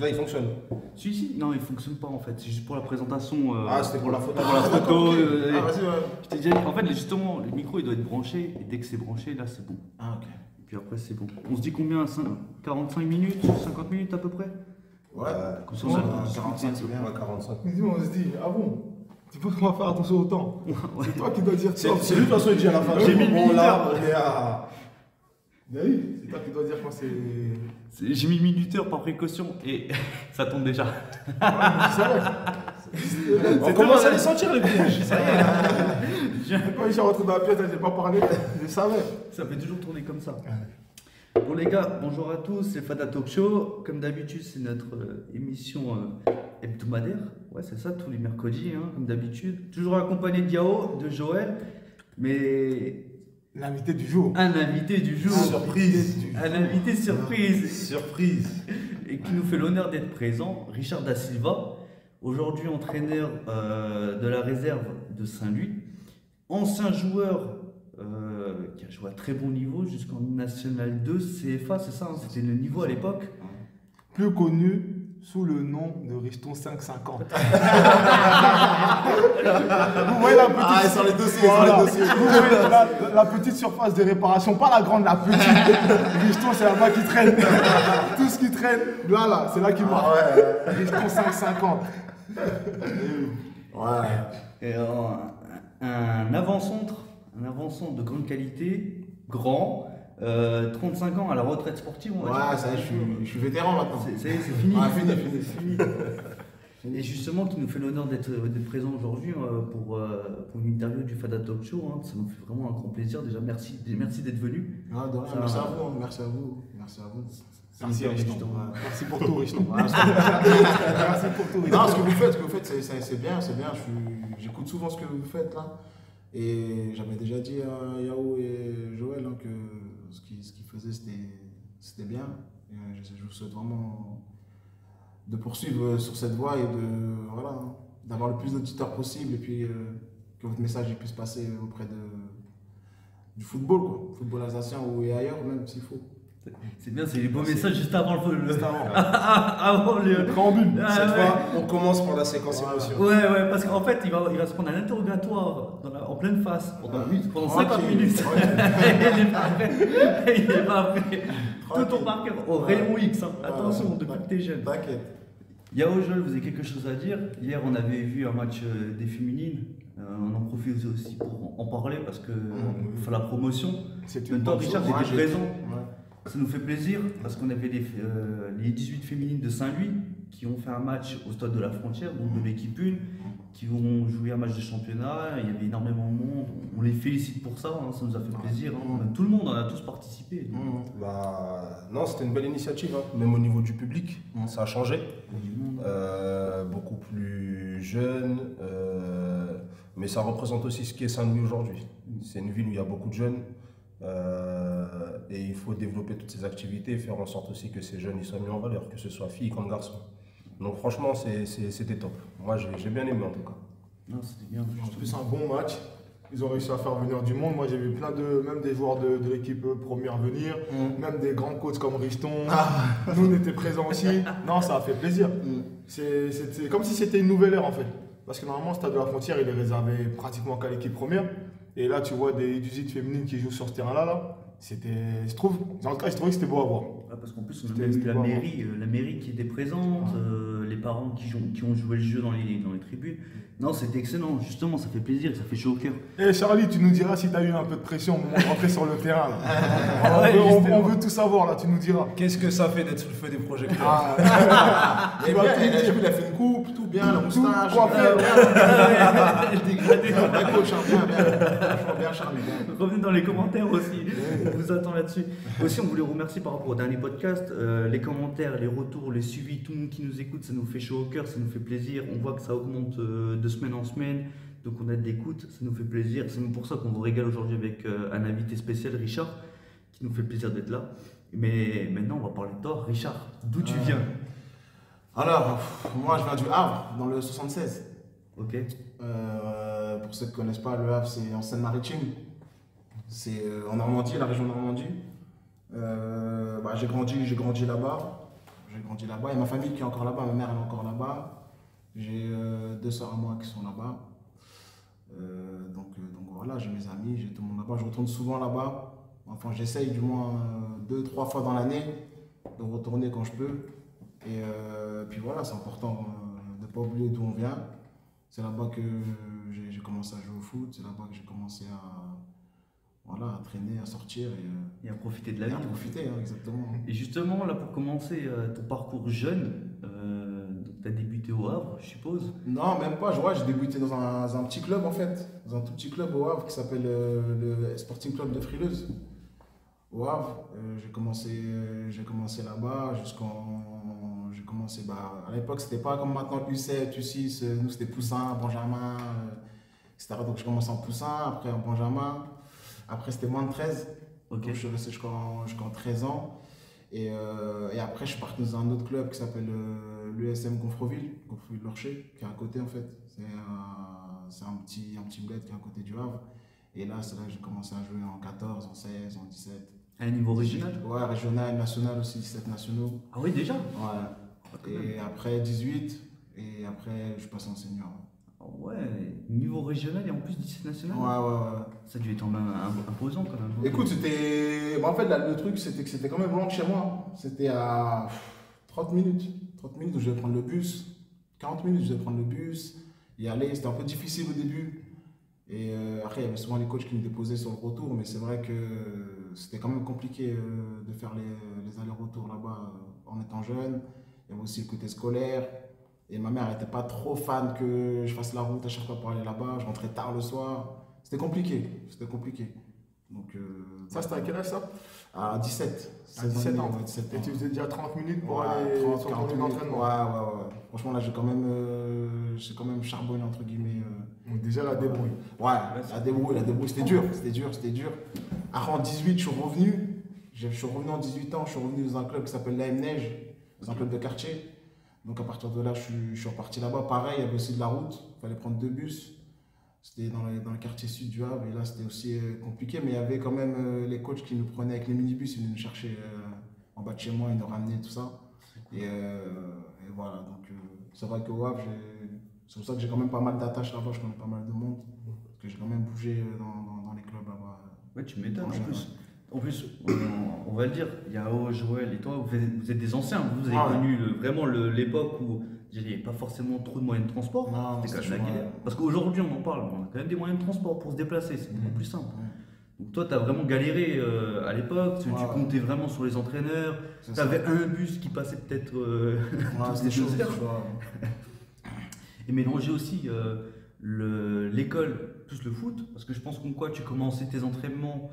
celui-là il fonctionne. Si, non, il fonctionne pas en fait. C'est juste pour la présentation. C'était pour la photo. Pour la photo. Ah, vas-y, ouais. Je t'ai dit, en fait, justement, le micro il doit être branché. Et dès que c'est branché, là, c'est bon. Ah, ok. Et puis après, c'est bon. On se dit combien 45 minutes 50 minutes à peu près? Ouais, comme ça, ouais, on a 45, c'est bien. Ouais, 45. On se dit, ah bon? Tu penses qu'on va faire attention au temps? C'est toi qui dois dire ça. C'est lui, de toute façon, il dit à la fin. J'ai mis bon, là, minuteur. on est à. Oui, c'est toi qui dois dire quand c'est. J'ai mis minuteur par précaution et ça tombe déjà. On commence à les sentir, les pièges. Ça y est. Quand je suis rentré dans la pièce, j'ai pas parlé, je savais. Ça fait toujours tourner comme ça. Bon les gars, bonjour à tous, c'est Fada Talk Show. Comme d'habitude, c'est notre émission hebdomadaire. Ouais, c'est ça, tous les mercredis, hein, comme d'habitude. Toujours accompagné de Yao, de Joël, mais L'invité du jour. un invité du jour. Surprise. Un invité surprise. Surprise. Et qui nous fait l'honneur d'être présent, Richard Da Silva, aujourd'hui entraîneur de la réserve de Saint-Louis, ancien joueur qui a joué à très bon niveau jusqu'en National 2 CFA, c'est ça, hein, c'était le niveau à l'époque. Plus connu sous le nom de Richton 550. Vous voyez la petite. Ah, sur les dossiers, Voilà. sur les dossiers. Vous voyez la petite surface de réparation, pas la grande, la petite. Richton, c'est là-bas qui traîne. Tout ce qui traîne, là, c'est là qu'il marche. Ouais. Richton 550. Ouais. Et, un avant-centre de grande qualité, grand, 35 ans à la retraite sportive. On va dire. Ouais, ça y est, je suis vétéran maintenant. C'est fini. Ah, fini. Et justement, qui nous fait l'honneur d'être présent aujourd'hui pour une interview du Fada Talk Show. Hein. Ça nous fait vraiment un grand plaisir. Déjà, merci d'être venu. Ah, de rien, Ça- merci à vous, merci à vous. Merci à vous. Merci, hyper Richton. excitant. Merci pour tout, Richton. Ouais, Merci pour tout, Richton. Non, ce que vous faites, c'est bien, c'est bien. J'écoute souvent ce que vous faites là. Et j'avais déjà dit à Yao et Joël hein, que ce qu'ils faisaient c'était bien. Et, je vous souhaite vraiment de poursuivre sur cette voie et d'avoir le plus d'auditeurs possible et puis que votre message puisse passer auprès du football, quoi. Football alsacien ou et ailleurs même s'il faut. C'est bien, c'est les beaux messages juste avant le. Juste avant. avant le. Préambule. Ah, Cette ouais. fois, on commence par la séquence émotion. Ouais, parce qu'en fait, il va se prendre un interrogatoire en pleine face pendant 50 Tranquille, minutes. tranquille. Il est pas prêt. Tout ton Tranquille. parcours au rayon X. Hein. Ouais, Attention, ouais. depuis que t'es jeune. T'inquiète. Yao, Joël, vous avez quelque chose à dire? Hier, on avait vu un match des féminines. On en profite aussi pour en parler parce que on fait la promotion. C'est En même temps, Richard, Ouais, j'étais présent. Ouais. Ça nous fait plaisir parce qu'on avait les 18 féminines de Saint-Louis qui ont fait un match au stade de la Frontière, donc de l'équipe 1, qui ont joué un match de championnat. Il y avait énormément de monde. On les félicite pour ça, hein, ça nous a fait plaisir. Hein. Tout le monde, on a tous participé. Donc, Bah, non, c'était une belle initiative, hein. Même au niveau du public, ça a changé. il y a du monde. Beaucoup plus jeune, mais ça représente aussi ce qu'est Saint-Louis aujourd'hui. C'est une ville où il y a beaucoup de jeunes et il faut développer toutes ces activités et faire en sorte aussi que ces jeunes ils soient mis en valeur, que ce soit filles comme garçons. Donc franchement, c'était top. Moi, j'ai bien aimé en tout cas. Non, c'était bien. En plus, un bon match. Ils ont réussi à faire venir du monde. Moi, j'ai vu même des joueurs de l'équipe première venir, même des grands coachs comme Richton. Nous, on était présents aussi. Non, ça a fait plaisir. C'est comme si c'était une nouvelle ère en fait. Parce que normalement, le stade de la Frontière, il est réservé pratiquement qu'à l'équipe première. Et là, tu vois des U18 féminines qui jouent sur ce terrain-là. Là. Je trouve que c'était beau à voir. Ouais, parce qu'en plus, on a C'était même eu vraiment- la mairie qui était présente, les parents qui ont joué le jeu dans les tribunes. Non, c'était excellent. Justement, ça fait plaisir, ça fait chaud au cœur. Et Charlie, tu nous diras si tu as eu un peu de pression au moment de rentrer sur le terrain. Là. Ouais, On veut tout savoir, là, tu nous diras. Qu'est-ce que ça fait d'être sous le feu des projecteurs? Tu vas tout dire. J'ai vu, il a fait une coupe, tout bien, la moustache. coiffé. Dégradé. Un coach, franchement bien charmé. Revenez dans les commentaires aussi, on vous attend là-dessus. Aussi, on voulait vous remercier par rapport au dernier podcast. Les commentaires, les retours, les suivis, tout le monde qui nous écoute, ça nous fait chaud au cœur, ça nous fait plaisir. On voit que ça augmente de semaine en semaine, donc on a de l'écoute, ça nous fait plaisir. C'est même pour ça qu'on vous régale aujourd'hui avec un invité spécial, Richard, qui nous fait le plaisir d'être là. Mais maintenant, on va parler de toi. Richard, d'où tu viens? Alors, moi je viens du Havre, dans le 76. Ok. Pour ceux qui ne connaissent pas, le Havre c'est en Seine-Maritime. C'est en Normandie, la région de Normandie. J'ai grandi là-bas. j'ai grandi là-bas. Il y a ma famille qui est encore là-bas, ma mère elle est encore là-bas. J'ai 2 sœurs à moi qui sont là-bas. Donc voilà, j'ai mes amis, j'ai tout le monde là-bas. Je retourne souvent là-bas. Enfin, j'essaye du moins 2-3 fois dans l'année de retourner quand je peux. Et puis voilà, c'est important de ne pas oublier d'où on vient. C'est là-bas que j'ai commencé à jouer au foot, c'est là-bas que j'ai commencé à traîner, à sortir Et à profiter de la vie. à profiter, hein, exactement. Et justement, là, pour commencer ton parcours jeune, tu as débuté au Havre, je suppose. Non, même pas. J'ai débuté dans un petit club en fait, dans un tout petit club au Havre qui s'appelle le Sporting Club de Frileuse. Au Havre, j'ai commencé là-bas j'ai commencé, à l'époque, c'était pas comme maintenant U7, U6, nous c'était Poussin, Benjamin, etc. Donc je commençais en Poussin, après en Benjamin, après c'était moins de 13. Ok. Donc je suis resté jusqu'en 13 ans. Et après, je suis parti dans un autre club qui s'appelle l'USM Gonfreville-Lorcher, qui est à côté en fait. C'est un petit bled qui est à côté du Havre. Et là, c'est là que j'ai commencé à jouer en 14, en 16, en 17. À un niveau régional? Ouais, régional, national aussi, 17 nationaux. Ah oui, déjà? Ouais. Et après 18, et après je passe en senior. Ah ouais, niveau régional et en plus 17 national? Ouais. Ça a dû être imposant quand même. Écoute, c'était. En fait, là, le truc, c'était que c'était quand même loin de chez moi. C'était à 30 minutes. 30 minutes où je devais prendre le bus. 40 minutes, je devais prendre le bus. Y aller, c'était un peu difficile au début. Et après, il y avait souvent les coachs qui me déposaient sur le retour, mais c'est vrai que c'était quand même compliqué de faire les allers-retours là-bas en étant jeune. Il y avait aussi le côté scolaire. Et ma mère n'était pas trop fan que je fasse la route à chaque fois pour aller là-bas. Je rentrais tard le soir. C'était compliqué. Donc, Ça, c'était à quel âge ça? à 17. À 17 ans. Ouais, 17 ans. Et tu faisais déjà 30 minutes pour Ouais, aller 30, sur 40 ton minutes. entraînement. Ouais. Franchement, là, j'ai quand même charbonné, entre guillemets. Donc déjà la débrouille. Ouais, la débrouille, c'était dur. Après, en 18, je suis revenu. Je suis revenu en 18 ans, je suis revenu dans un club qui s'appelle l'AM Neige. C'est un club de quartier. Donc à partir de là, je suis reparti là-bas. Pareil, il y avait aussi de la route. Il fallait prendre 2 bus. C'était dans le quartier sud du Havre. Et là, c'était aussi compliqué. Mais il y avait quand même les coachs qui nous prenaient avec les minibus. Ils venaient nous chercher en bas de chez moi. Ils nous ramenaient tout ça. Et voilà. Donc c'est vrai qu'au Havre, c'est pour ça que j'ai quand même pas mal d'attaches là-bas. Je connais pas mal de monde. Parce que j'ai quand même bougé dans les clubs là-bas. Ouais, tu m'étonnes en plus, on va le dire, Yao, Joël et toi, vous êtes des anciens, vous avez connu vraiment l'époque où il n'y avait pas forcément trop de moyens de transport. C'était quand même la galère. Parce qu'aujourd'hui, on en parle, on a quand même des moyens de transport pour se déplacer, c'est beaucoup plus simple. Donc toi, tu as vraiment galéré à l'époque, tu comptais vraiment sur les entraîneurs, tu avais un bus qui passait peut-être toutes les 2 heures. Et mélanger aussi l'école plus le foot, parce que je pense qu'en quoi tu commençais tes entraînements.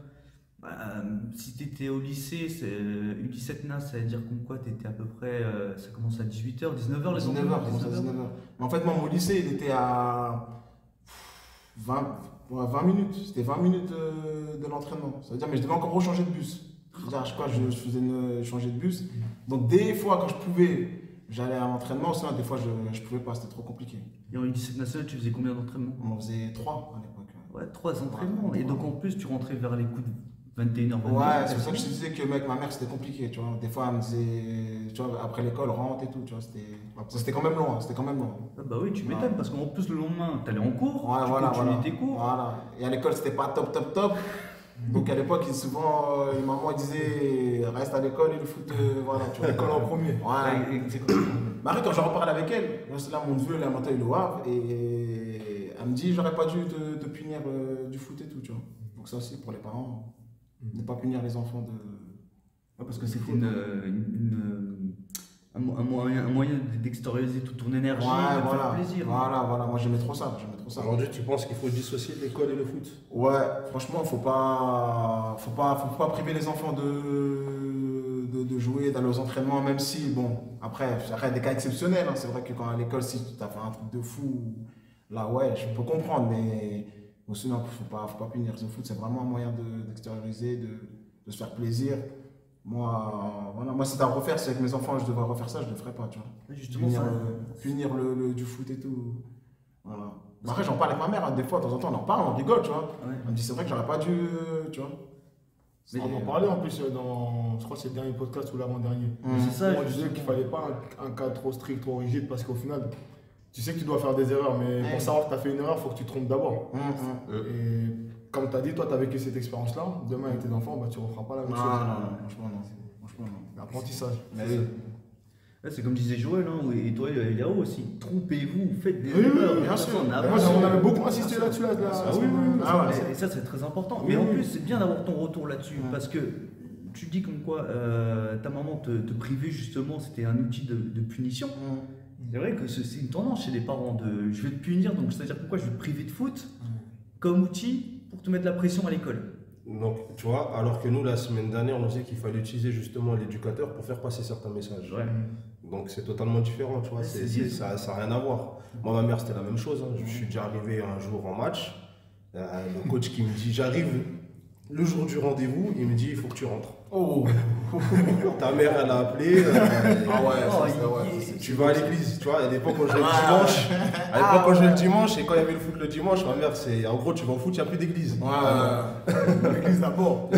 Si tu étais au lycée, U17 NAS, ça veut dire qu'en quoi tu étais à peu près. Ça commence à 18h, 19h les entraînements. 19h. Mais en fait, moi, mon lycée, il était à 20 minutes. C'était 20 minutes de l'entraînement. Ça veut dire, mais je devais encore rechanger de bus. C'est-à-dire, je sais pas, je faisais changer de bus. Donc, des fois, quand je pouvais, j'allais à l'entraînement. Sinon, des fois, je pouvais pas. C'était trop compliqué. Et en U17 national, tu faisais combien d'entraînements? On en faisait 3 à l'époque. Ouais, 3 entraînements. Et donc, en plus, tu rentrais vers les coups de 21h. Ouais, c'est pour ça que je te disais que avec ma mère c'était compliqué, tu vois. Des fois elle me disait, tu vois, après l'école, rentre et tout, tu vois. C'était quand même loin, Ah bah oui, tu m'étonnes, parce qu'en plus le lendemain, t'allais en cours, tu continuais tes cours. Voilà. Et à l'école, c'était pas top. Donc à l'époque, souvent, maman disait, reste à l'école et le foot, voilà, tu vois. L'école en premier. Ouais, exactement. Mais après, quand je reparle avec elle, là, mon neveu, là, maintenant, il est au Havre, et elle me dit, j'aurais pas dû te punir du foot et tout, tu vois. Donc ça aussi, pour les parents. Ne pas punir les enfants de. Ouais, parce que c'était un moyen d'extérioriser toute ton énergie, de faire plaisir. Voilà, moi j'aimais trop ça. Aujourd'hui, tu penses qu'il faut dissocier l'école et le foot? Ouais, franchement, faut pas priver les enfants de jouer, d'aller aux entraînements, même si, bon, après des cas exceptionnels. Hein, c'est vrai que quand à l'école, si tu as fait un truc de fou, là, ouais, je peux comprendre, mais. Sinon, il ne faut pas punir. Le foot, c'est vraiment un moyen d'extérioriser, de se faire plaisir. Moi, si tu as à refaire, si avec mes enfants, je devrais refaire ça, je ne le ferais pas. Tu vois. Justement, punir du foot et tout. Voilà. Après, j'en parle avec ma mère, hein, des fois, de temps en temps, on en parle, on rigole. Tu vois. Ouais. Elle me dit, c'est vrai que j'aurais pas dû. Tu vois. On en parlait en plus dans, je crois que c'est le dernier podcast ou l'avant-dernier. C'est ça. On disait qu'il ne fallait pas un cadre trop strict, trop rigide, parce qu'au final, tu sais que tu dois faire des erreurs, mais pour savoir que tu as fait une erreur, il faut que tu te trompes d'abord. Et comme tu as dit, toi, tu as vécu cette expérience-là. Demain, avec tes enfants, tu ne referas pas la même chose. Franchement, non. L'apprentissage. C'est comme disait Joël, hein, et toi, Yao aussi. Trompez-vous, faites des Oui, erreurs. bien sûr. On On avait beaucoup insisté là-dessus. Et ça, c'est très important. Mais en plus, c'est bien d'avoir ton retour là-dessus, parce que tu dis comme quoi ta maman te privait justement, c'était un outil de punition. C'est vrai que c'est une tendance chez les parents de je vais te punir, donc c'est-à-dire pourquoi je vais te priver de foot comme outil pour te mettre la pression à l'école. Donc, tu vois, alors que nous, la semaine dernière, on disait qu'il fallait utiliser justement l'éducateur pour faire passer certains messages. Ouais. Donc, c'est totalement différent, tu vois, ça n'a rien à voir. Moi, ma mère, c'était la même chose. Je suis déjà arrivé un jour en match, le coach qui me dit, j'arrive le jour du rendez-vous, il me dit, il faut que tu rentres. Ta mère, elle a appelé. Tu vas à l'église, tu vois, à l'époque, quand je vais le dimanche, et quand il y avait le foot le dimanche, ma mère, c'est en gros, tu vas au foot, il n'y a plus d'église. L'église d'abord.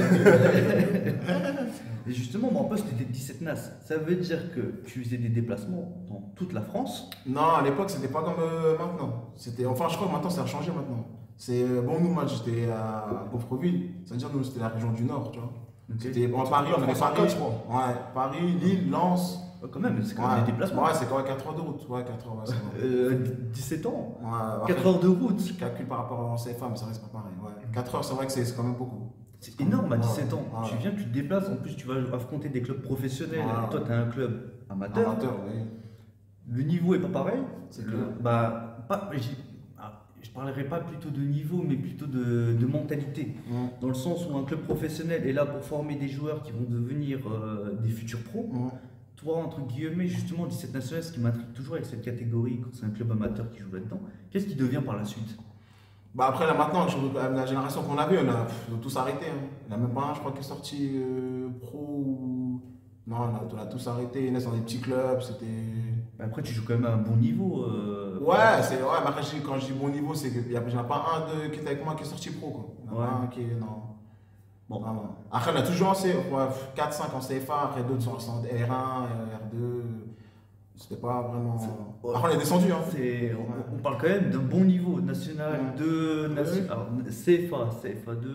Et justement, mon poste était 17 NAS. Ça veut dire que tu faisais des déplacements dans toute la France? Non, à l'époque, c'était pas comme maintenant. Enfin, je crois que maintenant, ça a changé maintenant. Nous, moi, j'étais à Coffreville, c'est-à-dire nous, c'était la région du Nord, tu vois. C'était Paris, on avait Paris, je crois. Ouais, Paris, Lille, Lens. Quand même, c'est quand même des déplacements. Ouais, c'est quand même 4 heures de route. Ouais, 4 heures, c'est bon. 17 ans, ouais, 4 heures de route. Je calcule par rapport en CFA, mais ça reste pas pareil. Ouais. 4 heures, c'est vrai que c'est quand même beaucoup. C'est énorme à 17 ans. Tu viens, tu te déplaces, en plus tu vas affronter des clubs professionnels. Toi, tu as un club amateur. Oui. Le niveau est pas pareil. C'est clair. Je parlerai pas plutôt de niveau, mais plutôt de mentalité. Dans le sens où un club professionnel est là pour former des joueurs qui vont devenir des futurs pros. Toi, entre guillemets, justement, 17 national, ce qui m'intrigue toujours avec cette catégorie, quand c'est un club amateur qui joue là-dedans, qu'est-ce qui devient par la suite? Après, là maintenant, la génération qu'on a vue, on a tous arrêté. Il n'y en a même pas un, je crois, qui est sorti pro. Non, on a tous arrêté. Ils naissent dans des petits clubs. Après, tu joues quand même à un bon niveau. Ouais, mais après, quand je dis bon niveau, c'est qu'il n'y en a pas un qui était avec moi qui est sorti pro. Quoi. Il n'y en a pas un qui est. Non. Bon. Après, on a toujours 4-5 en CFA, après d'autres sont en R1, R2. C'était pas vraiment. Après, on est descendu. On parle quand même d'un bon niveau national, alors, CFA, CFA2,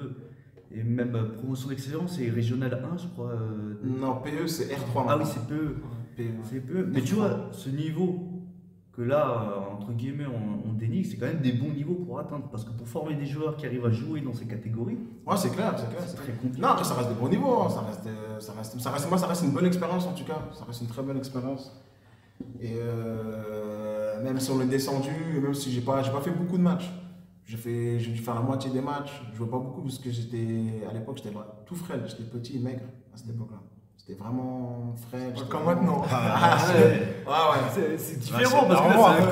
et même promotion d'excellence, c'est régional 1, je crois. Non, PE, c'est R3. Ah oui, c'est PE. C'est PE. Mais tu vois, ce niveau que là, entre guillemets, on dénigre, c'est quand même des bons niveaux pour atteindre. Parce que pour former des joueurs qui arrivent à jouer dans ces catégories, c'est clair. C'est très compliqué. Non, après, ça reste des bons niveaux. Moi, ça reste une bonne expérience en tout cas. Ça reste une très bonne expérience. Et même si on est descendu, même si j'ai pas fait beaucoup de matchs, j'ai dû faire la moitié des matchs. Je jouais pas beaucoup parce que à l'époque j'étais tout frêle, j'étais petit et maigre à cette époque-là. C'était vraiment frêle. Comme maintenant. C'est différent parce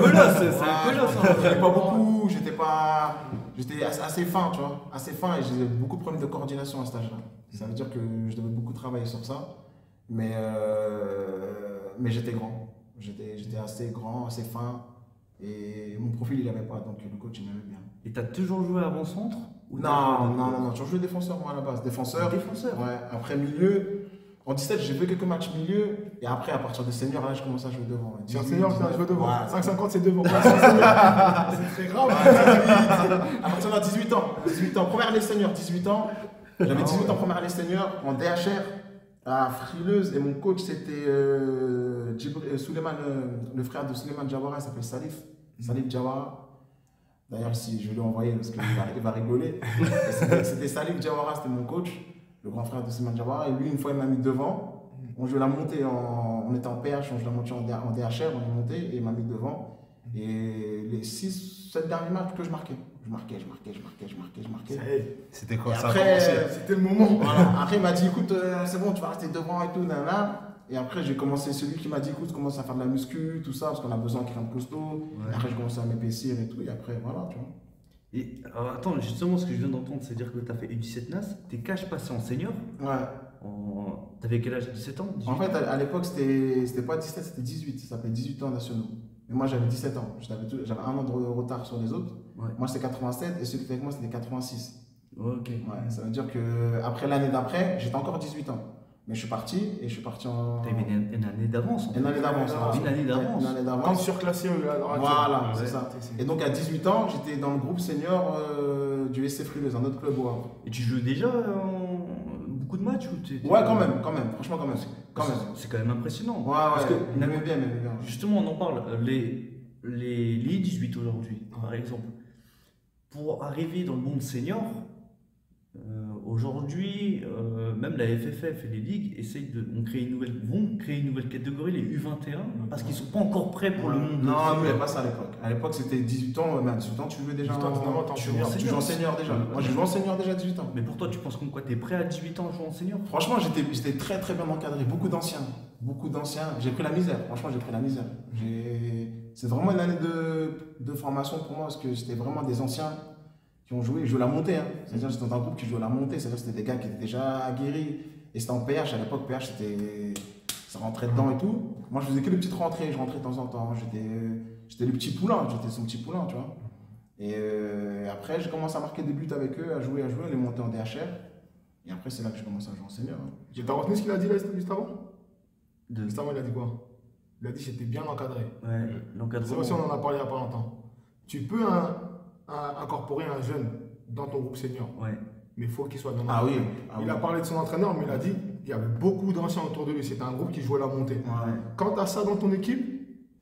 que là, c'est un colosse. J'avais pas beaucoup, j'étais assez fin, tu vois, assez fin et j'ai beaucoup de problèmes de coordination à cet âge-là. Ça veut dire que je devais beaucoup travailler sur ça, mais j'étais grand. J'étais assez grand, assez fin et mon profil il avait pas, donc le coach il m'aimait bien. Et tu as toujours joué avant-centre? Non, j'ai toujours joué défenseur moi à la base. Défenseur. Ouais, après milieu. En 17, j'ai fait quelques matchs milieu et après, à partir de senior, là, je commence à jouer devant. Senior, tu as joué devant. 5,50 c'est devant. C'est très grave. À partir de 18 ans, première année senior, 18 ans. J'avais 18 ans, première année senior, en DHR, à Frileuse. Et mon coach, c'était Souleymane, le frère de Souleymane Diawara, il s'appelle Salif Diawara. D'ailleurs, si je vais lui envoyer parce qu'il va rigoler. C'était Salif Diawara, c'était mon coach. Le grand frère de Souleymane Diawara, et lui, une fois, il m'a mis devant. On jouait la montée, on était en PH, on jouait la montée en DHR, on est monté, et il m'a mis devant. Et les 6-7 derniers matchs que je marquais. Je marquais. C'était quoi ça? Après, c'était le moment. Voilà. Après, il m'a dit, écoute, c'est bon, tu vas rester devant et tout, Et après, j'ai commencé, celui qui m'a dit, écoute, commence à faire de la muscu, tout ça, parce qu'on a besoin qu'il rentre costaud. Ouais. Après, j'ai commencé à m'épaissir et tout, et après, voilà, tu vois. Et alors, attends, justement, ce que je viens d'entendre, c'est dire que tu as fait U17 NAS, t'es cash passé en senior. Ouais. T'avais quel âge? 17 ans? 18 en fait, à l'époque, c'était pas 17, c'était 18. Ça s'appelait 18 ans nationaux. Mais moi, j'avais 17 ans. J'avais un an de retard sur les autres. Ouais. Moi, c'était 87 et celui qui était avec moi, c'était 86. Ok. Ouais, ça veut dire qu'après l'année d'après, j'étais encore 18 ans. Mais je suis parti en. T'avais une année d'avance. Une année d'avance. Une année d'avance. Une année Comme d'avance. surclassé à l'heure actuelle. Voilà, c'est Ouais, ça. Et donc à 18 ans, j'étais dans le groupe senior du SC Frileuse, un autre club au Havre. Et tu joues déjà beaucoup de matchs ou Ouais, quand même, franchement, quand même. C'est quand même impressionnant. Ouais, Parce que, j'aimais bien. justement, on en parle. Les 18 aujourd'hui, par exemple, pour arriver dans le monde senior, aujourd'hui, même la FFF et les ligues vont créer une nouvelle catégorie, les U21, parce qu'ils ne sont pas encore prêts pour le monde. Non, il n'y avait pas ça à l'époque. À l'époque, c'était 18 ans, mais à 18 ans, tu jouais déjà. Tu joues en senior déjà. Moi, j'ai joué en senior déjà à 18 ans. Mais pour toi, tu penses comme quoi tu es prêt à 18 ans à jouer en senior? Franchement, j'étais très très bien encadré. Beaucoup d'anciens. J'ai pris la misère. Franchement, j'ai pris la misère. C'est vraiment une année de formation pour moi, parce que c'était vraiment des anciens qui ont joué. Ils jouaient la montée. Hein. C'est-à-dire que j'étais dans un groupe qui jouait la montée. C'est-à-dire que c'était des gars qui étaient déjà aguerris. Et c'était en PH. À l'époque, PH, ça rentrait dedans et tout. Moi, je faisais que les petites rentrées. Je rentrais de temps en temps. J'étais le petit poulain. J'étais son petit poulain, tu vois. Et après, j'ai commencé à marquer des buts avec eux, à jouer. On est monté en DHR. Et après, c'est là que j'ai commencé à jouer en senior. Hein. T'as retenu ce qu'il a dit là juste avant? De... Juste avant, il a dit quoi? Il a dit j'étais bien encadré. Ouais, l'encadrement. C'est aussi, on en a parlé il n'y a pas longtemps. Tu peux incorporer un jeune dans ton groupe senior, ouais, mais il faut qu'il soit bien Ah encadré. oui. Il a parlé de son entraîneur, mais il a dit qu'il y avait beaucoup d'anciens autour de lui. C'était un groupe qui jouait la montée. Ouais. Quand tu as ça dans ton équipe,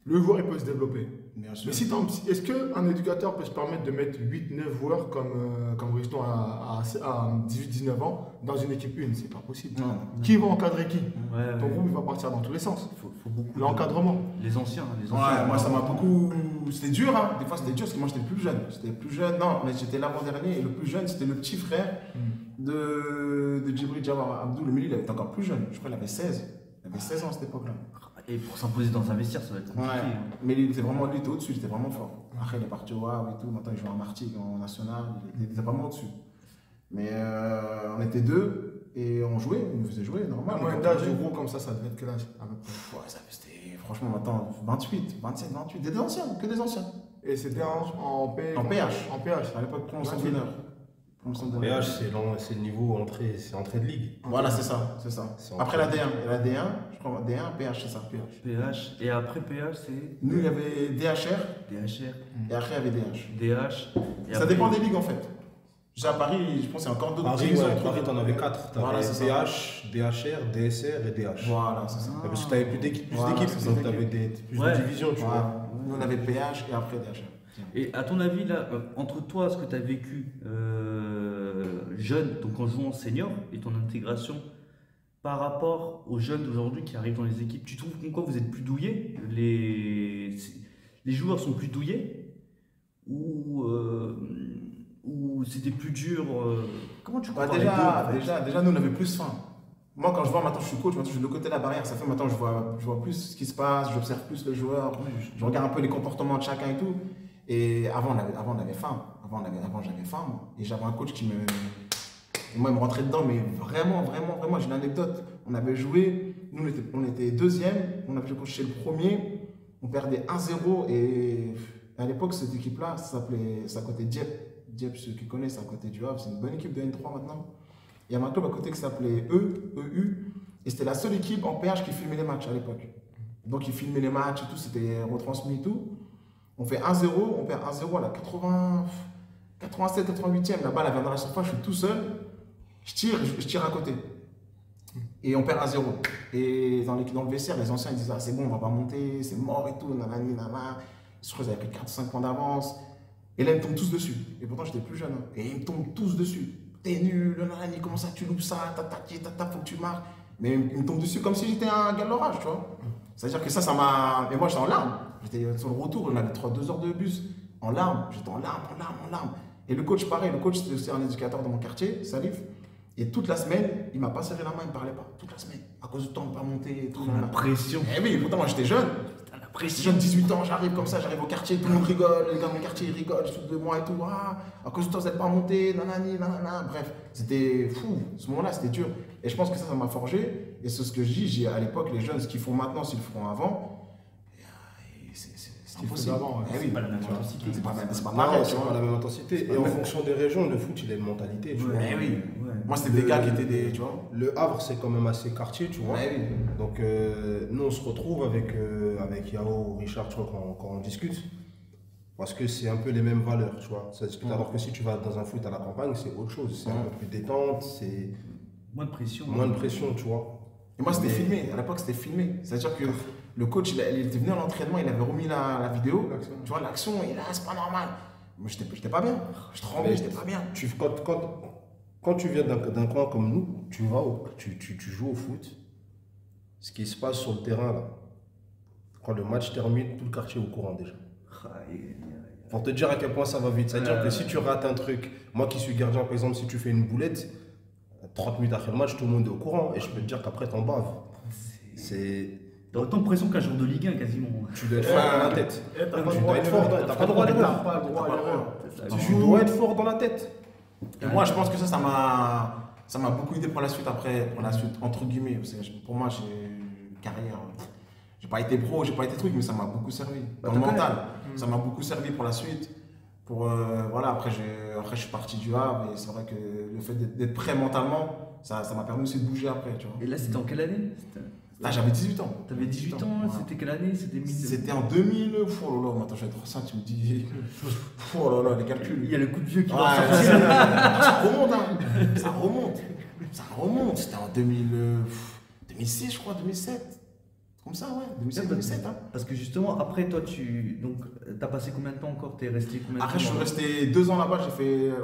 le joueur il peut se développer. Bien sûr. Mais si est-ce qu'un éducateur peut se permettre de mettre 8-9 joueurs comme Riston à 18-19 ans dans une équipe 1? C'est pas possible. Non. Qui va encadrer qui? Ouais, Ton groupe il va partir dans tous les sens. faut beaucoup. L'encadrement. Les anciens. Ouais, moi ça m'a beaucoup. C'était dur, hein. Des fois c'était dur parce que moi j'étais le plus jeune. Non, mais j'étais l'avant-dernier et le plus jeune c'était le petit frère de Djibril Jawar Abdou. Le milieu il était encore plus jeune. Je crois qu'il avait 16. Il avait 16 ans à cette époque-là. Et pour s'imposer dans un vestiaire, ça va être compliqué. Ouais. Mais lui, il était au-dessus, il était vraiment fort. Après il est parti au Havre et tout. Maintenant il joue en Martigues, en national. Il était vraiment au-dessus. Mais on était deux et on jouait, on nous faisait jouer normal. Un moyen d'âge de gros comme ça devait être quel âge? Ouais, c'était franchement maintenant 28, 27, 28. Des anciens, que des anciens. Et c'était en PH. En PH. À l'époque, promotion d'honneur. PH, c'est le niveau entrée de ligue. Voilà, c'est ça. Après la D1, la D1, je crois D1, PH, c'est ça. PH. Et après PH, c'est. Nous, il y avait DHR. DHR. Et après, il y avait DH. DH. Et Ça après... dépend des ligues en fait. Déjà à Paris, je pense qu'il y a encore d'autres Paris, ouais, t'en avais 4. T'avais Voilà, c'est PH, DHR, DSR et DH. Voilà, c'est ça. Parce que t'avais plus d'équipes, Voilà, donc t'avais plus de divisions, tu vois. Voilà. Nous, on avait PH et après DHR. Et à ton avis, là, entre toi, ce que tu as vécu jeune, donc en jouant senior, et ton intégration, par rapport aux jeunes d'aujourd'hui qui arrivent dans les équipes, tu trouves qu'en quoi vous êtes plus douillés? Les joueurs sont plus douillés? Ou c'était plus dur? Comment tu compares les deux, en fait? déjà, nous, on avait plus faim. Moi, quand je vois, maintenant, je suis coach, maintenant, je suis de l'autre côté de la barrière. Ça fait maintenant, je vois plus ce qui se passe, j'observe plus le joueur, je regarde un peu les comportements de chacun et tout. Et avant, on avait faim. Avant, j'avais faim, moi. Et j'avais un coach qui moi, il me rentrait dedans, mais vraiment. J'ai une anecdote. On avait joué, nous, on était deuxième, on avait joué chez le premier, on perdait 1-0. Et à l'époque, cette équipe-là, ça coûtait Dieppe. Dieppe, ceux qui connaissent, c'est à côté du Havre. C'est une bonne équipe de N3 maintenant. Il y avait un club à côté qui s'appelait EU. Et c'était la seule équipe en PH qui filmait les matchs à l'époque. Donc, ils filmaient les matchs et tout, c'était retransmis et tout. On fait 1-0, on perd 1-0 à la 87, 88e. La balle, elle vient dans la surface, je suis tout seul. Je tire à côté. Et on perd 1-0. Et dans le vestiaire, les anciens ils disent c'est bon, on va pas monter, c'est mort et tout. Nanani, nanana. Je crois qu'ils avaient pris 4-5 points d'avance. Et là, ils me tombent tous dessus. Et pourtant, j'étais plus jeune. Hein. Et ils me tombent tous dessus. T'es nul, nanani, comment ça tu loupes ça, faut que tu marques. Mais ils me tombent dessus comme si j'étais un gars de l'orage, tu vois. C'est-à-dire que ça m'a. Et moi, j'étais en larmes. J'étais sur le retour, on avait 2 heures de bus. En larmes. J'étais en larmes. Et le coach, pareil, c'était aussi un éducateur dans mon quartier, Salif. Et toute la semaine, il m'a pas serré la main, il me parlait pas. Toute la semaine. À cause du temps, on ne pas monter. Et tout, La pression. Eh oui, pourtant, moi, j'étais jeune. La pression. Jeune, 18 ans, j'arrive comme ça, j'arrive au quartier, tout le monde rigole. Les gars de mon quartier, ils rigolent, ils se foutent de moi et tout. Ah, à cause du temps, vous n'êtes pas monté, nanani, nanana. Bref, c'était fou. Ce moment-là, c'était dur. Et je pense que ça m'a forgé. Et c'est ce que je dis, à l'époque, les jeunes, ce qu'ils font maintenant, s'ils le feront avant, ça C'est impossible. C'est pas la même intensité. C'est pas Non, pareil, c'est tu pas vois. la même intensité. Et en fonction des régions, le foot, il a une mentalité, tu vois. Mais oui. Moi, c'était des gars qui étaient des, tu vois. Le Havre, c'est quand même assez quartier, tu vois. Ouais, oui. Donc, nous, on se retrouve avec Yao ou Richard, tu vois, quand on discute. Parce que c'est un peu les mêmes valeurs, tu vois. Alors que si tu vas dans un foot à la campagne, c'est autre chose. C'est un peu plus détente, c'est Moins de pression. moins de pression, tu vois. Et moi, c'était filmé. À l'époque, c'était filmé. C'est-à-dire que le coach, il était venu à l'entraînement, il avait remis la vidéo. Tu vois, l'action, il est là, c'est pas normal. Moi, j'étais pas bien. Je tremblais, j'étais pas bien. Quand tu viens d'un coin comme nous, tu joues au foot. Ce qui se passe sur le terrain, là, quand le match termine, tout le quartier est au courant déjà. Pour te dire à quel point ça va vite. C'est-à-dire que si tu rates un truc, moi qui suis gardien, par exemple, si tu fais une boulette, 30 minutes après le match, tout le monde est au courant. Et je peux te dire qu'après, t'en baves. T'as autant de pression qu'un jour de Ligue 1 quasiment. Tu dois être fort dans la tête. Tu dois être fort. T'as pas le droit à l'erreur. Pas le droit à l'erreur. Tu dois être fort dans la tête. Et moi, je pense que ça m'a beaucoup aidé pour la suite après, entre guillemets. Parce que pour moi, j'ai une carrière. J'ai pas été pro, j'ai pas été truc, mais ça m'a beaucoup servi. Dans le mental, ça m'a beaucoup servi pour la suite. Voilà, après, je suis parti du Havre et c'est vrai que le fait d'être prêt mentalement, ça m'a permis aussi de bouger après, tu vois. Et là, c'était en quelle année? Là, j'avais 18 ans. T'avais 18 ans, voilà. c'était quelle année? C'était en 2000. Oh là là, attends, je vais être ça, tu me dis. Oh là là, les calculs. Il y a le coup de vieux qui Ouais, va sortir. ça remonte, hein. Ça remonte. C'était en 2006, je crois, 2007. Comme ça, ouais, 2007. Hein. Parce que justement, après, toi, t'as passé combien de temps encore? T'es resté combien de temps? Après, je suis resté 2 ans là-bas,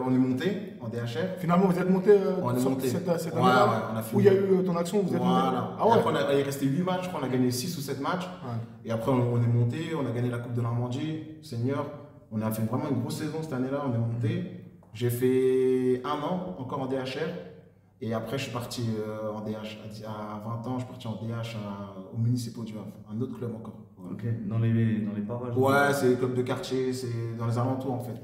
on est monté en DHR. Finalement, vous êtes monté On est monté. cette Ouais, année-là on a fini. où il y a eu ton action, vous êtes monté. Voilà. Ah ouais. Après, il est resté 8 matchs, je crois, on a gagné 6 ou 7 matchs. Ouais. Et après, on est monté, on a gagné la Coupe de Normandie, senior. On a fait vraiment une grosse saison cette année-là, on est monté. J'ai fait 1 an encore en DHR. Et après, je suis parti en DH. À 20 ans, je suis parti en DH au Municipaux du Havre, un autre club encore. Voilà. Ok, dans les parages. Ouais, c'est le club de quartier, c'est dans les alentours en fait.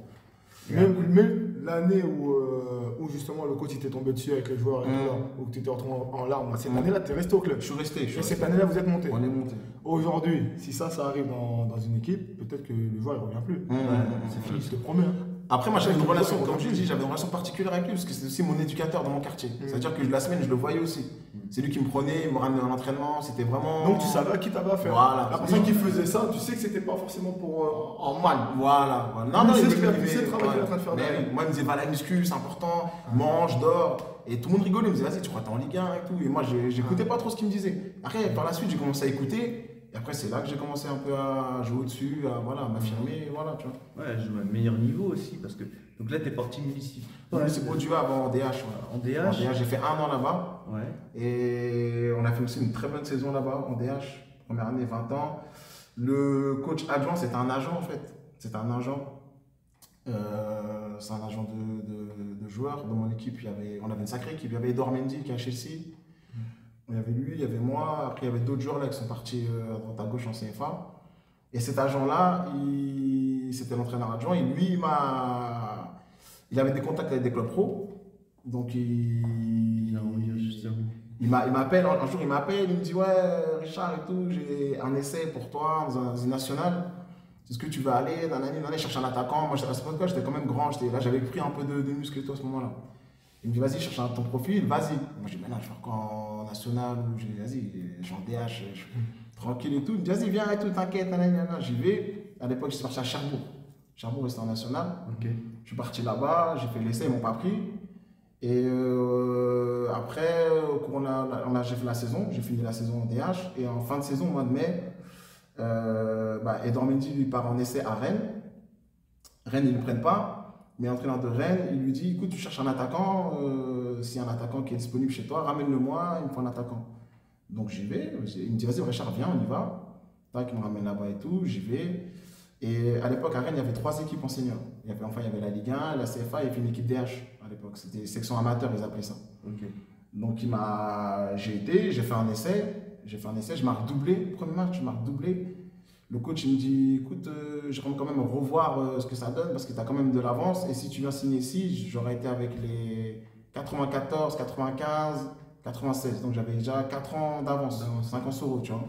Mais l'année où justement le coach il t'est tombé dessus avec les joueurs et tout là, où tu étais retrouvé en larmes, cette année-là, tu es resté au club. Je suis resté. Et cette année-là, vous êtes monté. On est monté. Aujourd'hui, si ça arrive dans une équipe, peut-être que le joueur il revient plus. C'est fini. Je te promets. Hein. Après, moi j'avais une relation, comme je dis, j'avais une relation particulière avec lui parce que c'est aussi mon éducateur dans mon quartier. C'est-à-dire que la semaine, je le voyais aussi. C'est lui qui me prenait, il me ramenait à l'entraînement, c'était vraiment. Donc tu savais à qui t'avais affaire. Voilà. La personne qui faisait ça, tu sais que c'était pas forcément pour en mal. Voilà. Non, il sait le travail qu'il est en train de faire derrière. Moi, il me disait, va à la muscu, c'est important, mange, dors. Et tout le monde rigolait, il me disait, vas-y, tu crois que t'es en Ligue 1 et tout. Et moi, j'écoutais pas trop ce qu'il me disait. Après, par la suite, j'ai commencé à écouter. Et après, c'est là que j'ai commencé un peu à jouer au-dessus, à m'affirmer, voilà, tu vois. Ouais, je joue à meilleur niveau aussi, parce que. Donc là, t'es parti municipal. Ouais, c'est pour du Havre en DH. En DH. J'ai fait 1 an là-bas. Ouais. Et on a fait aussi une très bonne saison là-bas en DH. Première année, 20 ans. Le coach adjoint, c'était un agent en fait. C'était un agent. C'est un agent de joueurs. Dans mon équipe, on avait une sacrée équipe. Il y avait Edouard Mendy qui est à Chelsea. Il y avait lui, il y avait moi. Après, il y avait d'autres joueurs là qui sont partis à droite à gauche en CFA. Et cet agent-là, c'était l'entraîneur adjoint. Et lui, il avait des contacts avec des clubs pro. Donc, il m'appelle, un jour il m'appelle, il me dit, ouais Richard et tout, j'ai un essai pour toi dans une nationale. Est-ce que tu veux aller chercher un attaquant? Moi, à ce moment-là, j'étais quand même grand, là j'avais pris un peu de muscle et tout à ce moment-là. Il me dit, vas-y, cherche ton profil, vas-y. Moi, je dis, mais non, je vais encore en national, ou je dis, vas-y, je suis en DH, je suis tranquille et tout. Il me dit, vas-y, viens et tout, t'inquiète, j'y vais. À l'époque, je suis parti à Cherbourg. Cherbourg, c'était en national. Okay. Je suis parti là-bas, j'ai fait l'essai, ils m'ont pas pris. Et après, j'ai fait la saison, j'ai fini la saison en DH. Et en fin de saison, au mois de mai, Edouard Mendy lui part en essai à Rennes. Rennes, ils ne le prennent pas. Mais l'entraîneur de Rennes, il lui dit, écoute, tu cherches un attaquant, s'il y a un attaquant qui est disponible chez toi, ramène-le-moi, il me faut un attaquant. Donc j'y vais, il me dit, vas-y Richard, viens, on y va. Tac, il me ramène là-bas et tout, j'y vais. Et à l'époque, à Rennes, il y avait 3 équipes en senior. Il y avait la Ligue 1, la CFA, et puis une équipe DH à l'époque. C'était section amateur, ils appelaient ça. Okay. Donc j'ai fait un essai, je marque doublé, premier match, je marque doublé. Le coach il me dit, écoute, j'aimerais quand même revoir ce que ça donne parce que tu as quand même de l'avance. Et si tu viens signer ici, j'aurais été avec les 94, 95, 96. Donc j'avais déjà 4 ans d'avance, 5 ans sur route, tu vois.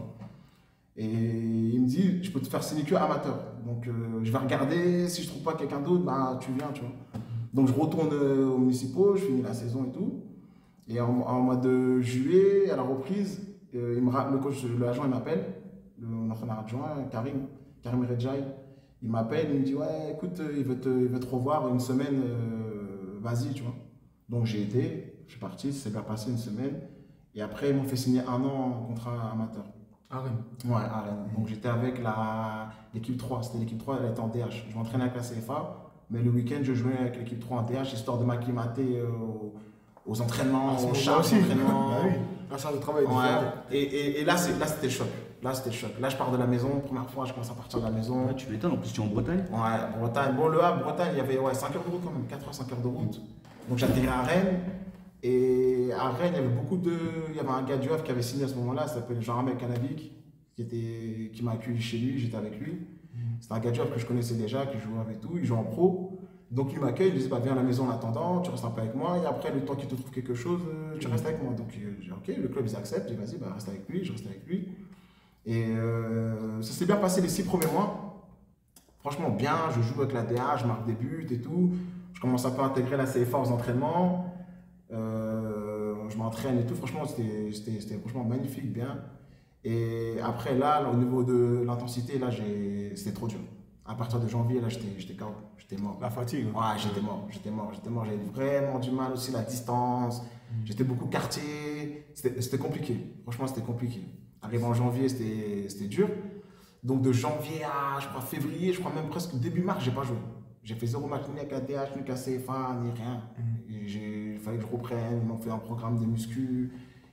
Et il me dit, je peux te faire signer que amateur. Donc je vais regarder, si je trouve pas quelqu'un d'autre, bah tu viens, tu vois. Donc je retourne aux municipaux, je finis la saison et tout. Et en mois de juillet, à la reprise, le coach, l'agent, il m'appelle, l'entraîneur adjoint, Karim Redjaï. Il m'appelle, il me dit, ouais, écoute, il veut te revoir une semaine, vas-y, tu vois. Donc j'ai été, je suis parti, ça s'est bien passé une semaine. Et après, ils m'ont fait signer 1 an en contrat amateur. À Rennes. Ouais, à Rennes. Donc j'étais avec l'équipe 3. C'était l'équipe 3, elle était en DH. Je m'entraînais avec la CFA, mais le week-end, je jouais avec l'équipe 3 en DH, histoire de m'acclimater aux entraînements, aux charges d'entraînement. Bah oui, la charge de travail est différente. Et là, c'était le choc. Là, je pars de la maison, première fois, je commence à partir de la maison. Ouais, tu m'étonnes, en plus tu es en Bretagne. Ouais, Bretagne. Bon, le Havre, Bretagne, il y avait 5 heures de route quand même, 4 heures, 5 heures de route. Donc j'atterris à Rennes. Et à Rennes, il y avait un gars du Havre qui avait signé à ce moment-là, il s'appelle Jean-Ramel Canavik, qui m'a accueilli chez lui, j'étais avec lui. C'était un gars du Havre que je connaissais déjà, qui jouait avec tout, il joue en pro. Donc il m'accueille, il me dit bah, viens à la maison en attendant, tu restes un peu avec moi, et après le temps qu'il te trouve quelque chose, tu restes avec moi. Donc j'ai dit ok, le club ils acceptent, j'ai dit vas-y, bah, reste avec lui, je reste avec lui. Et ça s'est bien passé les 6 premiers mois. Franchement bien, je joue avec la DA, je marque des buts et tout. Je commence un peu à intégrer la CFA aux entraînements. Je m'entraîne et tout, franchement c'était franchement magnifique, bien. Et après là, au niveau de l'intensité, là c'était trop dur. À partir de janvier, là j'étais KO, j'étais mort. La fatigue. Ouais, j'étais mort. J'avais vraiment du mal aussi, la distance. J'étais beaucoup quartier, c'était compliqué, franchement c'était compliqué. Arrivé en janvier, c'était dur. Donc de janvier à, je crois, février, je crois même presque début mars, j'ai pas joué. J'ai fait 0 match ni avec la DH, ni qu'à CFA, ni rien. Il fallait que je reprenne, ils m'ont fait un programme de muscu,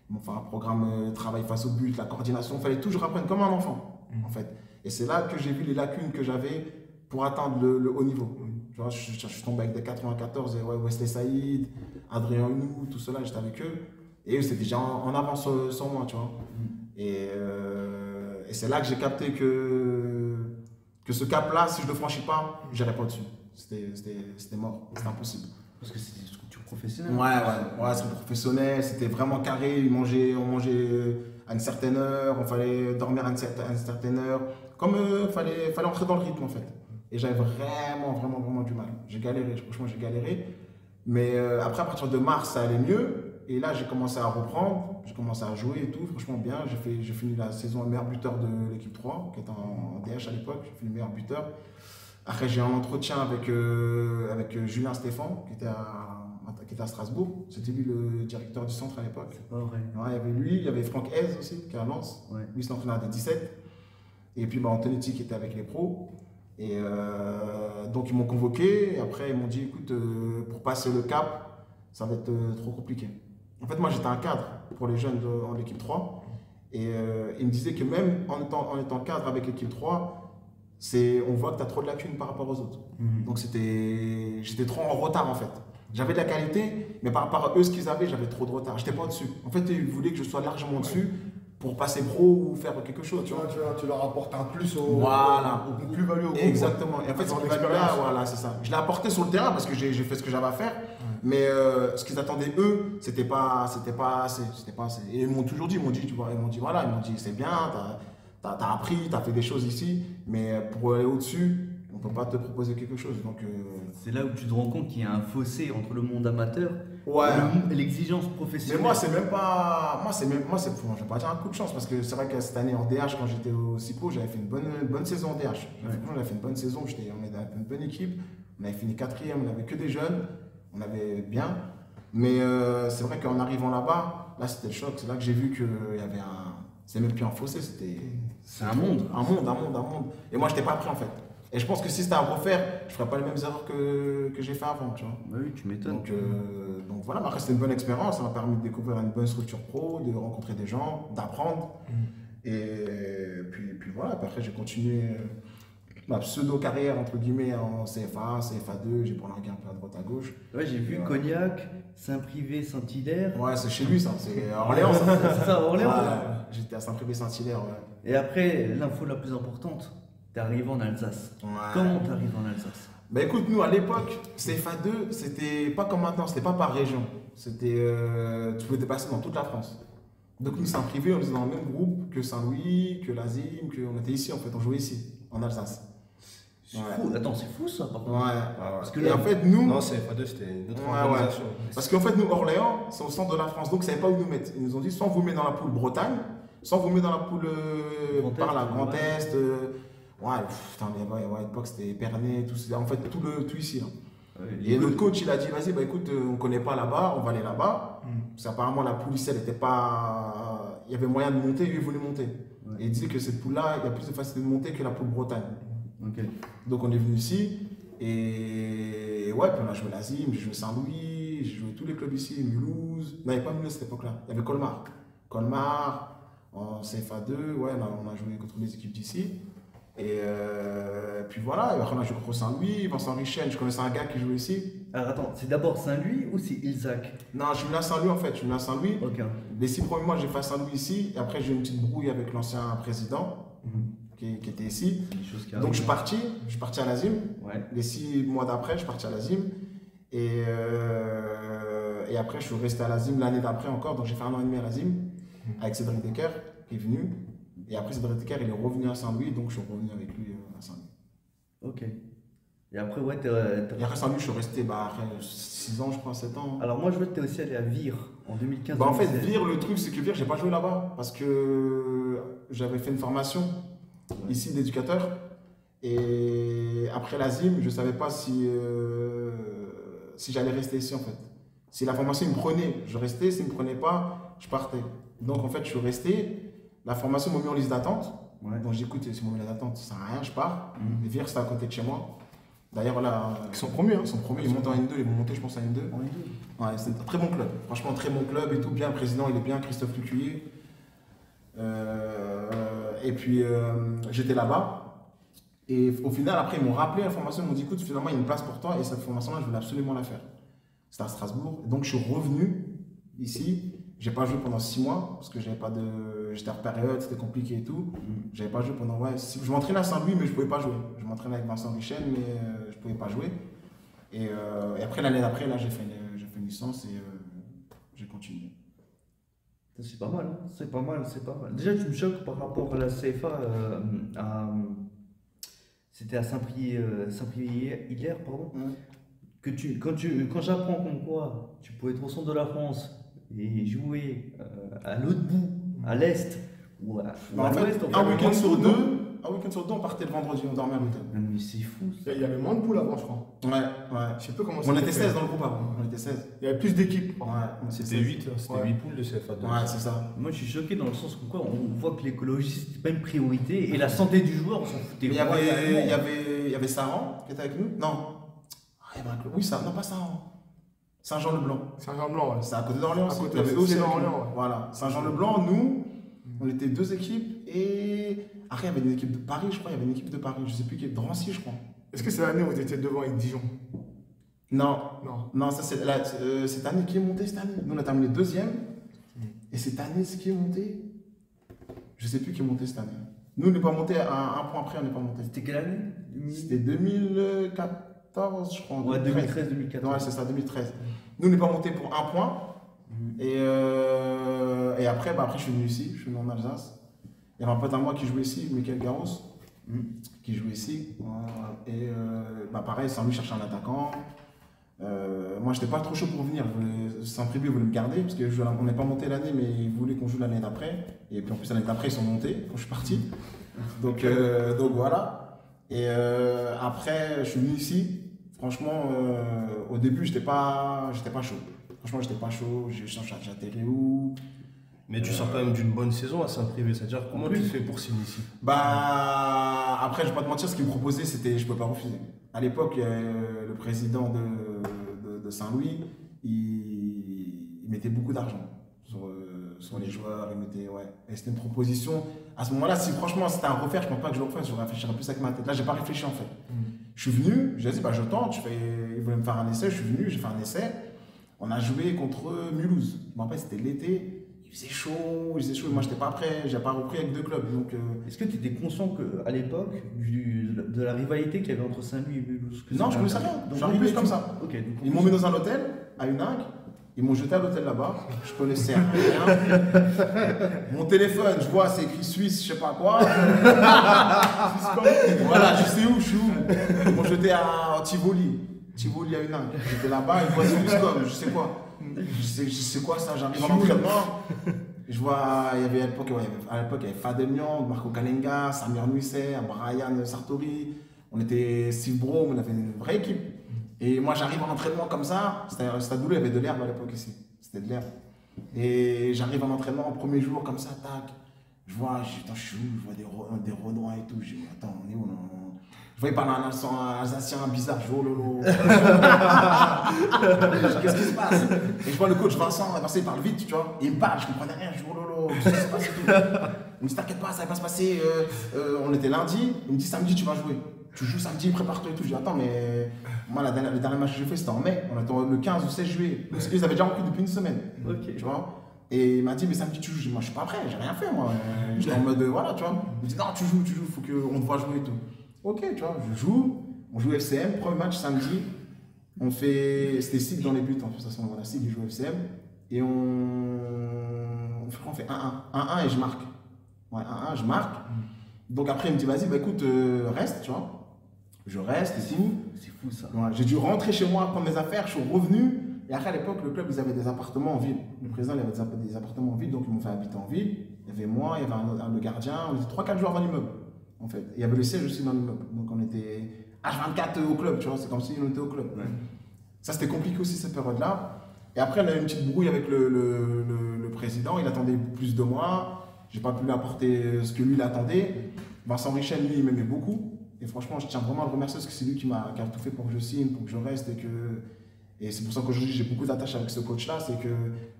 ils m'ont fait un programme travail face au but, la coordination. Il fallait toujours apprendre comme un enfant, en fait. Et c'est là que j'ai vu les lacunes que j'avais pour atteindre le haut niveau. Tu vois, je suis tombé avec des 94, et Wesley Saïd, Adrien Hunou, tout cela, j'étais avec eux. Et eux, c'était déjà en avance sur moi, tu vois. Et c'est là que j'ai capté que ce cap-là, si je ne le franchis pas, je n'irai pas dessus. C'était mort, c'était impossible. Parce que c'était une structure professionnelle. Ouais, c'était professionnel, c'était vraiment carré. On mangeait à une certaine heure, on fallait dormir à une certaine heure. Comme fallait entrer dans le rythme en fait. Et j'avais vraiment du mal. J'ai galéré, franchement j'ai galéré. Mais après, à partir de mars, ça allait mieux. Et là, j'ai commencé à reprendre, j'ai commencé à jouer et tout, franchement bien. J'ai fini la saison meilleur buteur de l'équipe 3, qui était en DH à l'époque. J'ai fini meilleur buteur. Après, j'ai un entretien avec Julien Stéphan, qui était à Strasbourg. C'était lui le directeur du centre à l'époque. C'est pas vrai. Ouais, il y avait lui, il y avait Franck Hez aussi, qui est à Lens. Ouais. Lui, c'est l'entraîneur des 17. Et puis, Antonetti, qui était avec les pros. Et donc, ils m'ont convoqué. Et après, ils m'ont dit, écoute, pour passer le cap, ça va être trop compliqué. En fait, moi, j'étais un cadre pour les jeunes de l'équipe 3. Et ils me disaient que même en étant cadre avec l'équipe 3, on voit que tu as trop de lacunes par rapport aux autres. Donc, j'étais trop en retard, en fait. J'avais de la qualité, mais par rapport à eux, ce qu'ils avaient, j'avais trop de retard. J'étais pas au-dessus. En fait, ils voulaient que je sois largement au-dessus pour passer pro ou faire quelque chose. Tu leur apportes un plus voilà. Une plus-value au groupe. Exactement. Et en fait, cette plus-value-là, voilà, c'est ça. Je l'ai apporté sur le terrain parce que j'ai fait ce que j'avais à faire. Mais ce qu'ils attendaient eux, c'était pas assez. Et ils m'ont toujours dit, voilà, c'est bien, t'as appris, t'as fait des choses ici, mais pour aller au-dessus, on peut pas te proposer quelque chose. Donc c'est là où tu te rends compte qu'il y a un fossé entre le monde amateur et l'exigence professionnelle. Mais moi, c'est même pas, je vais pas dire un coup de chance parce que c'est vrai que cette année en DH, quand j'étais au CIPO, j'avais fait une bonne saison en DH. J'avais fait une bonne saison, on était une bonne équipe, on avait fini 4e, on n'avait que des jeunes. On avait bien, mais c'est vrai qu'en arrivant là-bas, là c'était le choc. C'est là que j'ai vu qu'il y avait c'est même plus un fossé, c'est un monde. Un monde. Et moi, je n'étais pas prêt en fait. Et je pense que si c'était à refaire, je ne ferais pas les mêmes erreurs que j'ai fait avant, tu vois. Bah oui, tu m'étonnes. Donc voilà, après c'était une bonne expérience, ça m'a permis de découvrir une bonne structure pro, de rencontrer des gens, d'apprendre. Et puis voilà, après j'ai continué ma pseudo-carrière, entre guillemets, en CFA, CFA2, j'ai prolongué un peu à droite à gauche. Ouais, j'ai vu Cognac, Saint-Privé, Saint-Hilaire. Ouais, c'est chez lui ça, c'est à Orléans ça. C'est ça, à Orléans. Ouais, j'étais à Saint-Privé, Saint-Hilaire, ouais. Et après, l'info la plus importante, t'es arrivé en Alsace. Ouais. Comment t'arrives en Alsace? Bah écoute, nous à l'époque, CFA2, c'était pas comme maintenant, c'était pas par région. C'était, tu pouvais te passer dans toute la France. Donc nous, c'est un privé, on était dans le même groupe que Saint-Louis, que l'Azim, qu'on était ici en fait, on jouait ici, en Alsace. C'est fou. Attends, c'est fou ça par contre. Ouais. Parce que Et en fait, nous. Non, c'est pas deux, c'était une autre organisation. Parce qu'en fait, nous, Orléans, c'est au centre de la France, donc ils ne savaient pas où nous mettre. Ils nous ont dit soit on vous met dans la poule Bretagne, soit on vous met dans la poule par la Grand Est. Ouais, putain, mais ouais, à l'époque c'était Épernay, tout ça. En fait, tout ici. Hein. Et notre coach, il a dit, vas-y, bah écoute, on ne connaît pas là-bas, on va aller là-bas. Parce qu'apparemment, la poule ici, elle n'était pas. Il y avait moyen de monter, lui, il voulait monter. Et il disait que cette poule-là, il y a plus de facilité de monter que la poule Bretagne. Okay. Donc on est venu ici, et ouais, puis on a joué l'Azim, j'ai joué Saint-Louis, j'ai joué tous les clubs ici, Mulhouse. Non, il n'y avait pas Mulhouse à cette époque-là, il y avait Colmar. Colmar, en CFA2, ouais, on a joué contre les équipes d'ici. Et puis voilà, et après on a joué contre Saint-Louis, Vincent Richen, je connaissais un gars qui jouait ici. Alors attends, c'est d'abord Saint-Louis ou c'est Ilzac? Non, je suis venu à Saint-Louis en fait, je suis venu à Saint-Louis. Okay. Les 6 premiers mois, j'ai fait à Saint-Louis ici, et après j'ai eu une petite brouille avec l'ancien président. Qui était ici. Donc je suis parti à l'Azim. Ouais. Les 6 mois d'après, je suis parti à l'Azim. Et après, je suis resté à l'Azim l'année d'après encore. Donc j'ai fait 1 an et demi à l'Azim avec Cédric Decker qui est venu. Et après, Cédric Decker, il est revenu à Saint-Louis. Donc je suis revenu avec lui à Saint-Louis. Ok. Et après, ouais, Et après Saint-Louis, je suis resté après 6 ans, je crois, 7 ans. Alors moi, je vois que tu es aussi allé à Vire en 2015. En fait, Vire, le truc, c'est que Vire, j'ai pas joué là-bas. Parce que j'avais fait une formation. Ici d'éducateur, et après l'Azim, je ne savais pas si j'allais rester ici en fait. Si la formation il me prenait, je restais, s'il ne me prenait pas, je partais. Donc en fait, je suis resté, la formation m'a mis en liste d'attente, donc j'écoute, si mon liste d'attente, ça sert à rien, je pars. Les Vire, c'était à côté de chez moi. D'ailleurs, là, ils sont promus, hein. Ils montent en N2, ils vont monter, je pense, en N2. Ouais, c'est un très bon club, franchement, très bon club et tout, bien, le président, il est bien, Christophe Luculier. Et puis j'étais là-bas et au final après ils m'ont rappelé la formation, ils m'ont dit écoute finalement il y a une place pour toi et cette formation là je voulais absolument la faire. C'était à Strasbourg, donc je suis revenu ici, j'ai pas joué pendant 6 mois parce que j'avais pas de, j'étais en période, c'était compliqué et tout, j'avais pas joué pendant, je m'entraînais à Saint-Louis mais je pouvais pas jouer, je m'entraînais avec Vincent Richen mais je pouvais pas jouer et après l'année d'après là j'ai fait une licence et j'ai continué. C'est pas mal, hein. C'est pas mal. Déjà, tu me choques par rapport à la CFA. C'était à Saint-Priest-Hilaire, pardon. Quand j'apprends comme quoi tu pouvais être au centre de la France et jouer à l'autre bout, à l'est ou à l'ouest. Un week-end sur deux, on partait le vendredi, on dormait à l'hôtel. Mais c'est fou. Il y avait moins de poules avant, je crois. Ouais. Je sais pas comment on était 16 dans le groupe avant. On était 16. Il y avait plus d'équipes. Ouais. C'était 8 poules de CFA2. Ouais, c'est ça. Moi, je suis choqué dans le sens où on voit que l'écologie, c'était pas une priorité et la santé du joueur, on s'en foutait. Il y avait Saran qui était avec nous. Non. Oui, ça. Non, pas Saran. Saint-Jean-le-Blanc. Saint-Jean-le-Blanc, ouais. C'est à côté d'Orléans. Il y avait aussi Orléans. Voilà. Saint-Jean-le-Blanc, nous, on était 2 équipes et après, il y avait une équipe de Paris, je crois. Il y avait une équipe de Paris, je sais plus qui est de Drancy, je crois. Est-ce que c'est l'année où vous étiez devant avec Dijon? Non, ça c'est cette année qui est montée cette année. Nous on a terminé 2e. Et cette année, ce qui est monté, je sais plus qui est monté cette année. Nous on n'est pas monté à un point près, on n'est pas monté. C'était quelle année? C'était 2014, je crois. Ouais, 2013-2014. Ouais, c'est ça, 2013. Nous on n'est pas monté pour 1 point. Et après, après, je suis venu ici, je suis venu en Alsace. Il y avait un pote à moi qui jouait ici, Michael Garros, qui jouait ici. Et pareil, Saint-Louis cherchait un attaquant. Moi, j'étais pas trop chaud pour venir. Saint-Privé voulait me garder parce qu'on n'est pas monté l'année, mais ils voulaient qu'on joue l'année d'après. Et puis en plus, l'année d'après, ils sont montés quand je suis parti. Donc voilà. Et après, je suis venu ici. Franchement, au début, j'étais pas chaud. Franchement, j'étais pas chaud. J'ai atterri où? Mais tu sors quand même d'une bonne saison à Saint-Privé, c'est-à-dire comment tu fais pour signer ici? Après, je vais pas te mentir, ce qu'ils me proposaient, c'était je peux pas refuser. À l'époque, le président de Saint-Louis, il mettait beaucoup d'argent sur les joueurs, il mettait, et c'était une proposition. À ce moment-là, si franchement c'était à refaire, je ne pense pas que je le refasse, je réfléchirais plus avec ma tête. Là, j'ai pas réfléchi en fait. Je suis venu, j'ai dit, je tente, ils voulaient me faire un essai, je suis venu, j'ai fait un essai. On a joué contre Mulhouse. Je me rappelle, c'était l'été. Il faisait chaud, moi j'étais pas prêt, j'ai pas repris avec 2 clubs. Donc, est-ce que tu étais conscient qu'à l'époque, de la rivalité qu'il y avait entre Saint-Louis et Mulhouse? Non, je ne le savais rien. J'arrivais juste comme ça. Okay, ils m'ont mis dans un hôtel, à Unag, Ils m'ont jeté à l'hôtel là-bas, je connaissais rien. Mon téléphone, je vois, c'est écrit Suisse, je sais pas quoi. Voilà, je sais où, je suis où. Ils m'ont jeté à Tivoli à Huningue. J'étais là-bas, ils voient Swisscom, je sais quoi. Je sais quoi ça, j'arrive en entraînement. Je vois, il y avait à l'époque, il y avait Fadel Nyang, Marco Kalenga, Samir Nuisset, Brian Sartori. On était Steve Bro, on avait une vraie équipe. Et moi, j'arrive en entraînement comme ça. Stade Boulot, il y avait de l'herbe à l'époque ici. C'était de l'herbe. Et j'arrive en entraînement au premier jour comme ça, tac. Je vois, je suis où? Je vois des Renois et tout. Je dis, attends, on est où? Je voyais parler un accent alsacien bizarre. Je dis, oh lolo. Qu'est-ce qui se passe? Et je vois le coach Vincent, il parle vite, tu vois. Et il me parle, je comprenais rien. Je dis, oh lolo, qu'est-ce qui se passe et tout. Il me dit, t'inquiète pas, ça va pas se passer. On était lundi. Il me dit, samedi, tu vas jouer. Tu joues samedi, prépare-toi et tout. Je dis, attends, mais moi, le dernier match que j'ai fait, c'était en mai. On était le 15 ou 16 juillet. Parce qu'ils avaient déjà repris depuis une semaine. Ok. Tu vois. Et il m'a dit, mais samedi, tu joues. Je dis, moi, je suis pas prêt, j'ai rien fait, moi. J'étais en mode, voilà, tu vois. Il me dit, non, tu joues, faut qu'on te voit jouer et tout. Ok, tu vois, je joue. On joue FCM, premier match samedi. On fait. C'était Sig dans les buts, en fait. Voilà, Sig, il joue FCM. Et on fait 1-1. 1-1 et je marque. Ouais, 1-1, je marque. Donc après, il me dit, vas-y, bah écoute, reste, tu vois. Je reste et tout. C'est fou ça. Ouais, j'ai dû rentrer chez moi, prendre mes affaires, je suis revenu. Et après, à l'époque, le club, ils avaient des appartements en ville. Le président, il avait des appartements en ville, donc ils m'ont fait habiter en ville. Il y avait moi, il y avait le gardien. On était 3-4 jours avant l'immeuble, en fait. Et il y avait le siège aussi dans l'immeuble. Donc on était H24 au club, tu vois. C'est comme si on était au club. Ouais. Ça, c'était compliqué aussi cette période-là. Et après, on a eu une petite brouille avec le président. Il attendait plus de moi. J'ai pas pu lui apporter ce que lui, il attendait. Vincent Richel, lui, il m'aimait beaucoup. Et franchement, je tiens vraiment à le remercier parce que c'est lui qui a tout fait pour que je signe, pour que je reste. Et c'est pour ça qu'aujourd'hui, j'ai beaucoup d'attaches avec ce coach-là. C'est que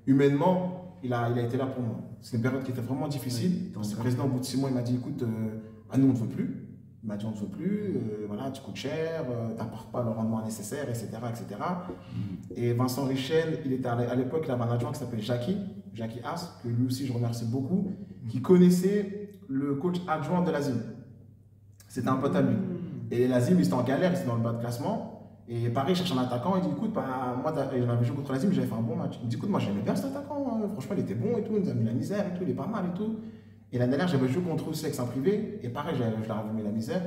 humainement, il a été là pour moi. C'est une période qui était vraiment difficile. Le président, au bout de 6 mois, il m'a dit, écoute, nous, on ne te veut plus. Il m'a dit, on ne te veut plus. Voilà, tu coûtes cher, tu n'apportes pas le rendement nécessaire, etc. etc. Et Vincent Richel, il était à l'époque, il avait un adjoint qui s'appelait Jackie Haas, que lui aussi, je remercie beaucoup, qui connaissait le coach adjoint de l'Azim. C'était un pote à lui. Et l'Azim, il était en galère, il était dans le bas de classement. Et pareil, il cherche un attaquant. Il dit, écoute, moi, j'avais joué contre l'Azim, j'avais fait un bon match. Il me dit, écoute, moi, j'aimais bien cet attaquant. Hein. Franchement, il était bon et tout. Il nous a mis la misère et tout. Il est pas mal et tout. Et l'année dernière, j'avais joué contre eux aussi avec un privé. Et pareil, je leur avais mis la misère.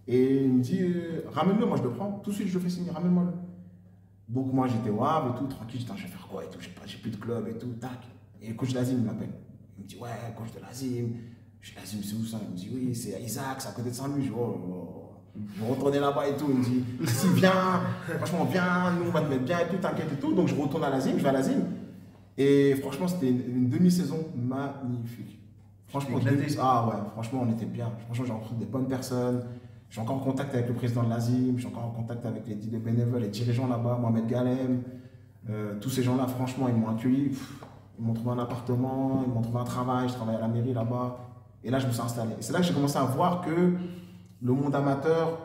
Et il me dit, ramène-le, moi, je le prends. Tout de suite, je le fais signer, ramène-moi-le. Donc, moi, j'étais wab et tout, tranquille. J'étais, je vais faire quoi et tout. J'ai plus de club et tout. Tac. Et le coach de l'Azim, il m'appelle. Il me dit, ouais, coach de l'Azim. Je dis, l'Azim, c'est où ça? Il me dit, oui, c'est à Isaac, c'est à côté de Saint-Louis. Je vais retourner là-bas et tout. Il me dit, si, viens, franchement, viens, nous, on va te mettre bien et tout, t'inquiète et tout. Donc, je retourne à l'Azim, je vais à l'Azim. Et franchement, c'était une demi-saison magnifique. Franchement, ah ouais, franchement, on était bien. Franchement, j'ai rencontré des bonnes personnes. Je suis encore en contact avec le président de l'Azim. Je suis encore en contact avec les bénévoles, les dirigeants là-bas, Mohamed Galem. Tous ces gens-là, franchement, ils m'ont accueilli. Ils m'ont trouvé un appartement, ils m'ont trouvé un travail. Je travaillais à la mairie là-bas. Et là, je me suis installé. Et c'est là que j'ai commencé à voir que le monde amateur,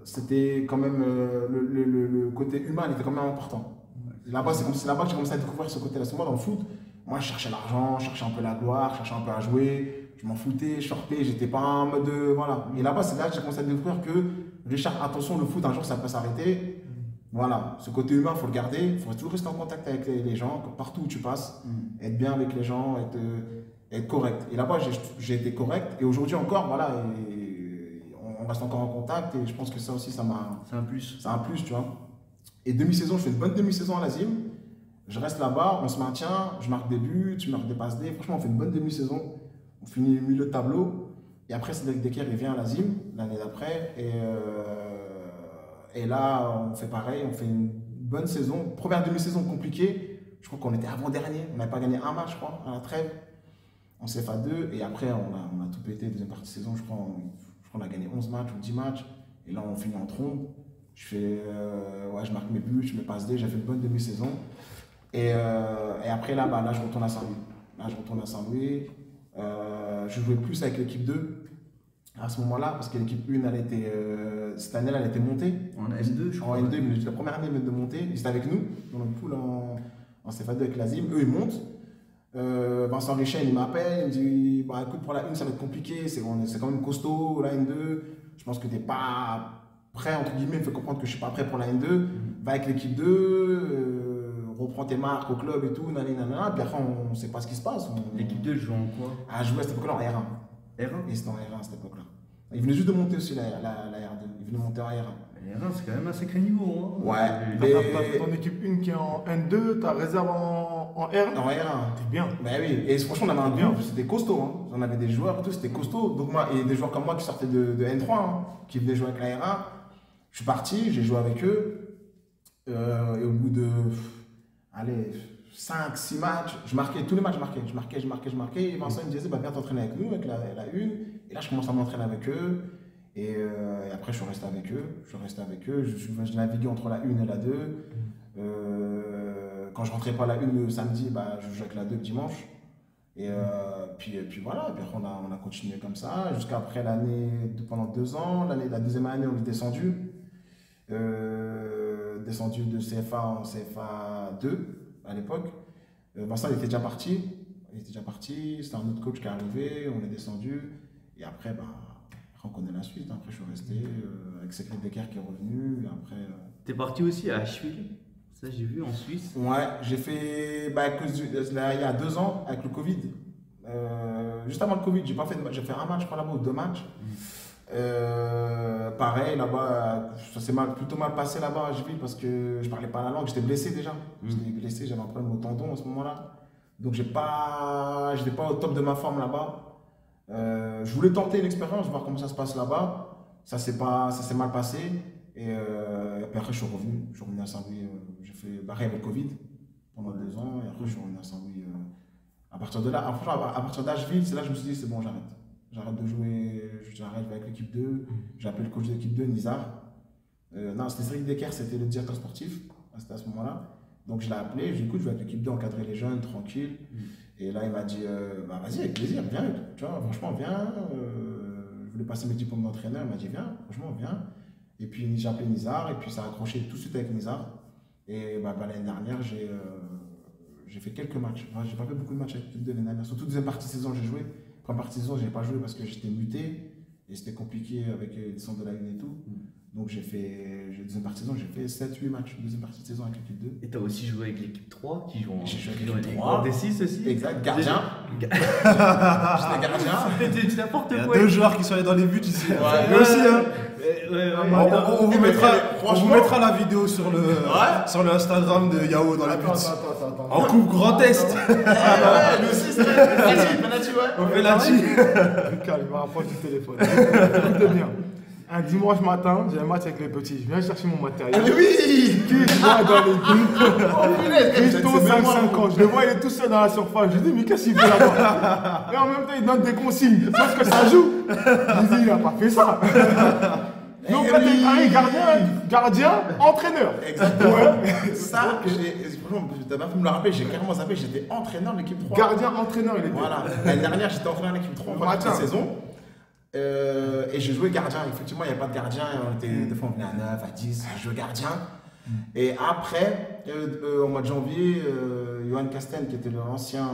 c'était quand même le côté humain, il était quand même important. Là-bas, c'est là-bas que j'ai commencé à découvrir ce côté-là. C'est moi dans le foot. Moi, je cherchais l'argent, je cherchais un peu la gloire, je cherchais un peu à jouer. Je m'en foutais, je sortais, j'étais pas en mode voilà. Et là-bas, c'est là que j'ai commencé à découvrir que Richard, attention, le foot, un jour, ça peut s'arrêter. Voilà, ce côté humain, il faut le garder. Il faut toujours rester en contact avec les gens, partout où tu passes. Être bien avec les gens, être correct. Et là-bas, j'ai été correct. Et aujourd'hui encore, voilà, on reste encore en contact. Et je pense que ça aussi, ça m'a. C'est un plus. C'est un plus, tu vois. Et demi-saison, je fais une bonne demi-saison à l'Azim. Je reste là-bas, on se maintient, je marque des buts, tu marques des passes D. Franchement, on fait une bonne demi-saison. On finit milieu de tableau. Et après, Cédric Decker, il vient à l'Azim l'année d'après. Et là, on fait pareil, on fait une bonne saison. Première demi-saison compliquée. Je crois qu'on était avant-dernier. On n'avait pas gagné un match, je crois, à la trêve. En CFA2. Et après, on a tout pété. Deuxième partie de saison, je crois qu'on a gagné 11 matchs ou 10 matchs. Et là, on finit en trombe. Je marque mes buts, je me passe D. J'ai fait une bonne demi-saison. Et après, là, je retourne à Saint-Louis. Je jouais plus avec l'équipe 2 à ce moment-là, parce que l'équipe 1, cette année-là, elle était montée. En S2, je crois. En N2, mais la première année de monter, ils étaient avec nous, dans le pool en CFA2 avec l'Azim. Eux, ils montent. Vincent Richel, il m'appelle, il me dit écoute, pour la 1, ça va être compliqué, c'est quand même costaud, la N2. Je pense que tu n'es pas prêt, entre guillemets, il me fait comprendre que je ne suis pas prêt pour la N2. Va avec l'équipe 2. reprends tes marques au club et tout, nanana, puis après on ne sait pas ce qui se passe. L'équipe 2 joue en quoi? Ah, je jouais à cette époque-là en R1. R1? Et c'était en R1 à cette époque-là. Il venait juste de monter aussi la R2, il venait de monter en R1. R1 c'est quand même un sacré niveau. Hein. Ouais, T'as ton équipe 1 qui est en N2, ta réserve en R1. En R1. T'es bien. Ben oui, et franchement, on avait un groupe, c'était costaud. Hein. On avait des joueurs et tout, c'était costaud. Donc, moi, et des joueurs comme moi qui sortaient de N3, hein, qui venaient jouer avec la R1. Je suis parti, j'ai joué avec eux. Et au bout de 5-6 matchs, je marquais, tous les matchs, je marquais. Et Vincent il me disait, bah, viens t'entraîner avec nous, avec la 1. Et là, je commence à m'entraîner avec eux. Et après, je suis resté avec eux. Je naviguais entre la 1 et la 2. Quand je rentrais pas à la 1 le samedi, bah, je jouais avec la 2 le dimanche. Et puis voilà, et puis après on a continué comme ça, jusqu'à après pendant 2 ans. La deuxième année, on est descendu. Descendu de CFA en CFA 2 à l'époque. Vincent, il était déjà parti. C'était un autre coach qui est arrivé, on est descendu. Et après, bah, on connaît la suite. Après, je suis resté avec Secret Becker qui est revenu. Et après. T'es parti aussi à Asheville? Ça, j'ai vu en Suisse. Ouais, j'ai fait. Bah, il y a 2 ans, avec le Covid. Juste avant le Covid, j'ai fait un match, je crois, là-bas, ou 2 matchs. Pareil, là-bas, ça s'est plutôt mal passé là-bas à Asheville parce que je parlais pas la langue. J'étais blessé déjà. J'avais un problème au tendon à ce moment-là. Donc, j'étais pas au top de ma forme là-bas. Je voulais tenter une expérience, voir comment ça se passe là-bas. Ça s'est mal passé. Et puis après, je suis revenu à Saint-Louis. J'ai fait pareil avec le Covid pendant 2 ans. Et après, je suis revenu à Saint-Louis. À partir de là, à partir d'Asheville, c'est là que je me suis dit, c'est bon, j'arrête. J'arrête de jouer, j'arrête avec l'équipe 2. J'ai appelé le coach de l'équipe 2, Nizar. Non, c'était Cédric Decker, c'était le directeur sportif. C'était à ce moment-là. Donc je l'ai appelé, je lui ai dit, écoute, je vais avec l'équipe 2 encadrer les jeunes, tranquille. Et là, il m'a dit, bah vas-y, avec plaisir, viens. Tu vois, franchement, viens. Je voulais passer mes diplômes d'entraîneur, il m'a dit, viens, franchement, viens. Et puis j'ai appelé Nizar, et puis ça a accroché tout de suite avec Nizar. Et bah, l'année dernière, j'ai fait quelques matchs. Enfin, j'ai pas fait beaucoup de matchs avec l'équipe 2 l'année dernière. Surtout deuxième partie de saison, j'ai joué. Première partie de saison, je n'ai pas joué parce que j'étais muté. Et c'était compliqué avec les descentes de la 1 et tout. Donc deuxième partie de saison, j'ai fait 7-8 matchs, deuxième partie de saison avec l'équipe 2. Et tu as aussi joué avec l'équipe 3 qui joue en l'équipe 3. D6 aussi. Exact, gardien. J'étais gardien. C'était n'importe quoi. Il y a 2 joueurs qui sont allés dans les buts ici. Ouais. Aussi, hein. On vous mettra la vidéo sur le Instagram de Yao dans les buts. Attends. En coupe Grand Est. Ouais, lui aussi, c'est penalty, ouais. On fait la chi. Calme, il me rapproche du téléphone. Écoutez bien. Un dimanche matin, j'ai un match avec les petits. Je viens chercher mon matériel. Ah, mais oui! Qui voit dans les buts? Oh, punaise! Christo, 5 ans. Je le vois, il est tout seul dans la surface. Je lui dis, mais qu'est-ce qu'il fait là-bas? Et en même temps, il donne des consignes. Sauf que ça joue. Je lui dis, il n'a pas fait ça. Donc là, gardien, entraîneur. Exactement. Ça, franchement, t'as pas pu me le rappeler, j'ai carrément zappé, j'étais entraîneur de l'équipe 3. Gardien, entraîneur, il était. Voilà. L'année dernière, j'étais entraîneur de l'équipe 3 en première partie de saison. Et j'ai joué gardien. Effectivement, il n'y a pas de gardien. Des fois, on venait à 9, à 10. Je jouais gardien. Et après, au mois de janvier, Johan Casten, qui était l'ancien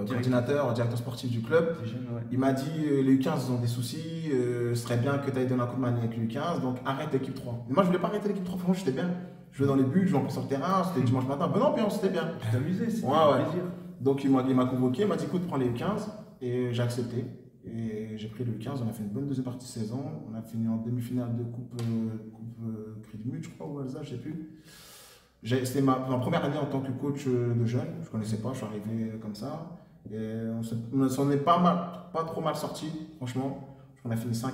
directeur sportif du club, il m'a dit les U15 ils ont des soucis, ce serait bien que tu ailles donner un coup de main avec les U15, donc arrête l'équipe 3. Mais moi, je voulais pas arrêter l'équipe 3. Franchement, j'étais bien. Je jouais dans les buts, je jouais en plus sur le terrain, c'était dimanche matin. Ben non, bien, c'était bien. Tu t'amusais, c'était un plaisir. Donc, il m'a convoqué, il m'a dit écoute, prends les U15. Et j'ai accepté. Et j'ai pris le 15, on a fait une bonne deuxième partie de saison. On a fini en demi-finale de coupe Crédimut, je crois, ou Alsace, je ne sais plus. C'était ma première année en tant que coach de jeunes. Je ne connaissais pas, je suis arrivé comme ça. Et on s'en est pas trop mal sorti, franchement. On a fini 5e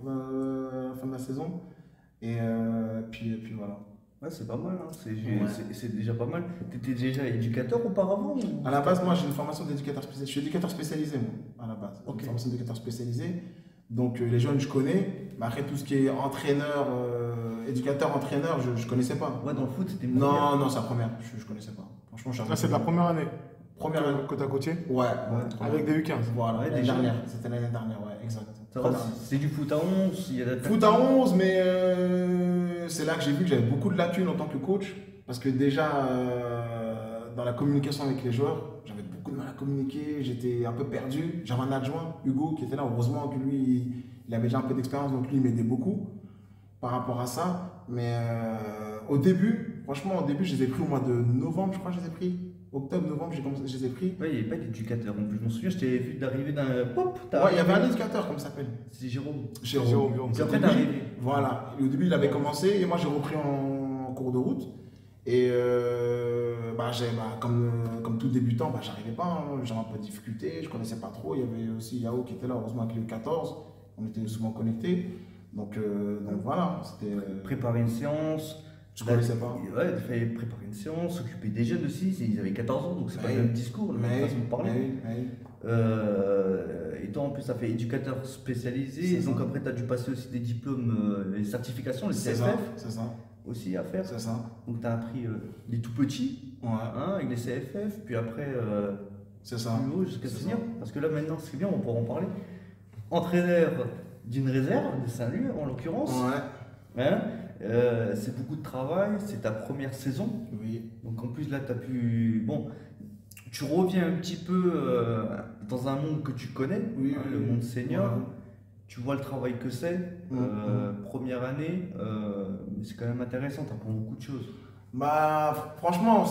à la fin de la saison. Et puis voilà. Ouais, c'est pas mal, hein. C'est déjà pas mal. Tu étais déjà éducateur auparavant ou... À la base, moi j'ai une formation d'éducateur spécialisé. Je suis éducateur spécialisé, moi, à la base. Okay. Une formation d'éducateur spécialisé. Donc les jeunes, je connais. Mais après, tout ce qui est entraîneur, éducateur-entraîneur, je ne connaissais pas. Ouais, dans le foot, c'était Non, c'est la première. Je ne connaissais pas. Franchement, là, c'est la première année. Première année que tu as coaché? Ouais. Avec des U15. Voilà, l'année dernière. C'était l'année dernière, ouais, exact. C'est du foot à 11, il y a la foot à 11, mais c'est là que j'ai vu que j'avais beaucoup de lacunes en tant que coach. Parce que déjà, dans la communication avec les joueurs, j'avais beaucoup de mal à communiquer, j'étais un peu perdu. J'avais un adjoint, Hugo, qui était là. Heureusement que lui, il avait déjà un peu d'expérience, donc lui, il m'aidait beaucoup par rapport à ça. Mais au début, franchement, au début, je les ai pris au mois de novembre, je crois que je les ai pris. Octobre, novembre, je les ai pris. Ouais, il n'y avait pas d'éducateur. En plus, je m'en souviens, je t'ai vu d'arriver d'un. Pop, Ouais, il y avait un éducateur, comme ça s'appelle. C'est Jérôme. Jérôme. Et après, t'es arrivé. Voilà. Et au début, il avait commencé et moi, j'ai repris en cours de route. Et comme tout débutant, j'arrivais pas, hein, j'avais un peu de difficulté, je connaissais pas trop. Il y avait aussi Yao qui était là, heureusement avec le 14, on était souvent connectés. Donc voilà, c'était. Préparer une séance. Je connaissais pas. Ouais, il fallait préparer une séance, s'occuper des jeunes aussi. Ils avaient 14 ans, donc c'est pas le même discours, la même façon de parler. Et toi, en plus, ça fait éducateur spécialisé. Donc après, tu as dû passer aussi des diplômes, les certifications, les CFF. C'est ça. Aussi à faire. C'est ça. Donc tu as appris les tout petits, avec les CFF, puis après, c'est ça. plus haut jusqu'à senior. Parce que là, maintenant, c'est bien, on pourra en parler. Entraîneur d'une réserve, de Saint-Leu en l'occurrence. C'est beaucoup de travail, c'est ta première saison. Oui. Donc en plus là tu as pu. Bon, tu reviens un petit peu dans un monde que tu connais, le monde senior. Tu vois le travail que c'est, première année, mais c'est quand même intéressant, tu apprends beaucoup de choses. Franchement,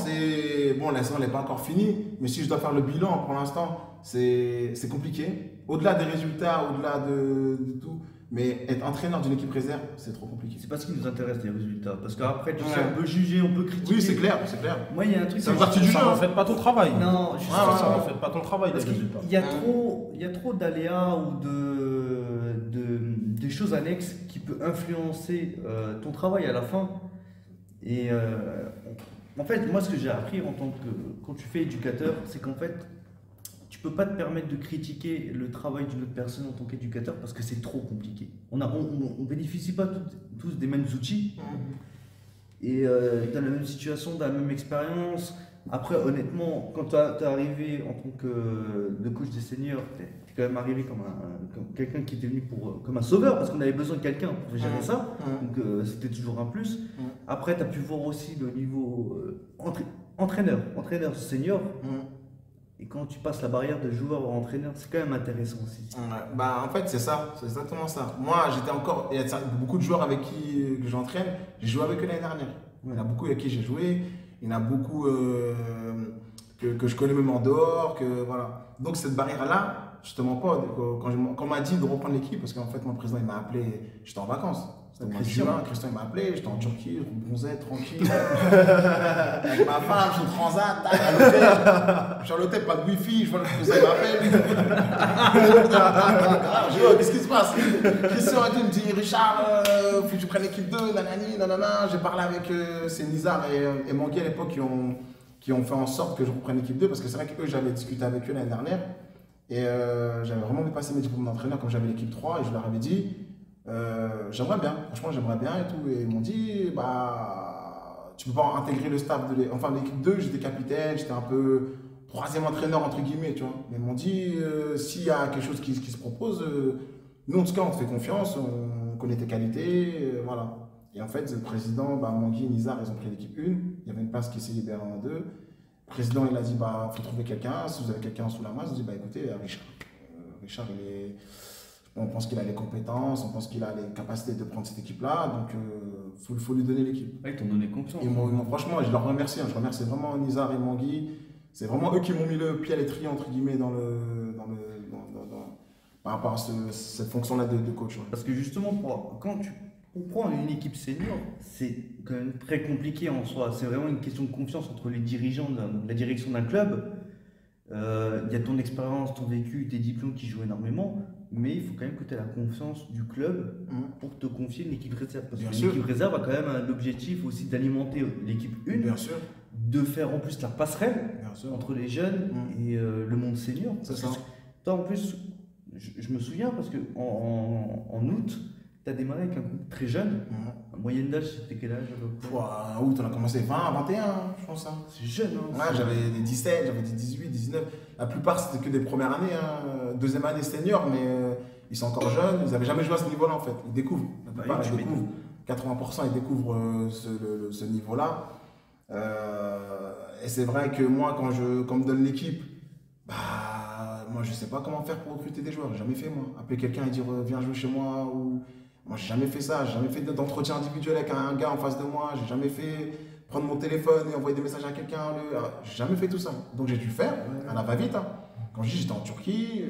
la saison n'est pas encore finie, mais si je dois faire le bilan pour l'instant, c'est compliqué. Au-delà des résultats, au-delà de tout. Mais être entraîneur d'une équipe réserve, c'est trop compliqué. C'est pas ce qui nous intéresse, les résultats. Parce qu'après, tu sais, on peut juger, on peut critiquer. Oui, c'est clair. Moi, il y a un truc. C'est partie du jeu, en fait pas ton travail. Non, ça en fait pas ton travail, les résultats. Il y a trop d'aléas ou de choses annexes qui peuvent influencer ton travail à la fin. Et en fait, moi, ce que j'ai appris quand tu fais éducateur, c'est qu'en fait, tu peux pas te permettre de critiquer le travail d'une autre personne en tant qu'éducateur parce que c'est trop compliqué. On bénéficie pas tous des mêmes outils et dans la même situation, dans la même expérience. Après, honnêtement, quand tu es arrivé en tant que coach des seniors, tu es quand même arrivé comme quelqu'un qui était venu comme un sauveur parce qu'on avait besoin de quelqu'un pour gérer ça. Donc c'était toujours un plus. Après, tu as pu voir aussi le niveau entraîneur senior. Et quand tu passes la barrière de joueur à entraîneur, c'est quand même intéressant aussi. En fait, c'est ça, c'est exactement ça. Moi, il y a beaucoup de joueurs avec qui que j'entraîne, j'ai joué avec eux l'année dernière. Il y en a beaucoup avec qui j'ai joué, il y en a beaucoup que je connais même en dehors. Voilà. Donc, cette barrière-là, justement pas, quand on m'a dit de reprendre l'équipe, parce qu'en fait, mon président il m'a appelé, j'étais en vacances. C'était au mois de juin, Christian m'a appelé, j'étais en Turquie, je bronzais tranquille. Avec ma femme, je suis au transat, à l'hôtel. Je suis à l'hôtel, pas de wifi, je vois le président m'appelle. Je dis, qu'est-ce qui se passe? Christian et tout, il me dit, Richard, faut que tu prennes l'équipe 2, nanani, nanana. J'ai parlé avec c'est Nizar et Mangui à l'époque qui ont fait en sorte que je reprenne l'équipe 2, parce que c'est vrai qu'eux, j'avais discuté avec eux l'année dernière. Et j'avais vraiment envie de passer mes diplômes d'entraîneur comme j'avais l'équipe 3 et je leur avais dit. J'aimerais bien, franchement j'aimerais bien et tout. Et ils m'ont dit, tu peux pas intégrer le staff de l'équipe 2, j'étais capitaine, j'étais un peu troisième entraîneur entre guillemets, tu vois. Mais ils m'ont dit, s'il y a quelque chose qui se propose, nous en tout cas on te fait confiance, on connaît tes qualités, voilà. Et en fait le président, Mangui et Nizar, ils ont pris l'équipe 1, il y avait une place qui s'est libérée en 2. Le président il a dit, faut trouver quelqu'un, si vous avez quelqu'un sous la main, ils ont dit, écoutez, Richard on pense qu'il a les compétences, on pense qu'il a les capacités de prendre cette équipe-là, donc il faut lui donner l'équipe. Ils t'ont donné confiance. Franchement, je leur remercie, je remercie vraiment Nizar et Mangui. C'est vraiment eux qui m'ont mis le pied à l'étrier, entre guillemets, par rapport à cette fonction-là de coach. Parce que justement, quand tu prends une équipe senior, c'est quand même très compliqué en soi. C'est vraiment une question de confiance entre les dirigeants de la direction d'un club. Il y a ton expérience, ton vécu, tes diplômes qui jouent énormément, mais il faut quand même que tu aies la confiance du club pour te confier une équipe réserve. Parce que l'équipe réserve a quand même l'objectif aussi d'alimenter l'équipe 1, bien sûr, de faire en plus la passerelle entre les jeunes et le monde senior. Toi, en plus, je me souviens parce qu'en août, tu as démarré avec un groupe très jeune. En moyenne d'âge, c'était quel âge? En août, on a commencé 20, 21, je pense. C'est jeune. J'avais des 17, j'avais des 18, 19. La plupart, c'était que des premières années. Deuxième année senior, mais ils sont encore jeunes. Ils n'avaient jamais joué à ce niveau-là, en fait. Ils découvrent. La plupart, ils découvrent. 80%, ils découvrent ce niveau-là. Et c'est vrai que moi, quand on me donne l'équipe, moi, je ne sais pas comment faire pour recruter des joueurs. J'ai jamais fait, moi. Appeler quelqu'un et dire, viens jouer chez moi. Moi, j'ai jamais fait ça. J'ai jamais fait d'entretien individuel avec un gars en face de moi. J'ai jamais fait prendre mon téléphone et envoyer des messages à quelqu'un. J'ai jamais fait tout ça. Donc, j'ai dû faire à la va-vite. Hein. Quand je dis j'étais en Turquie,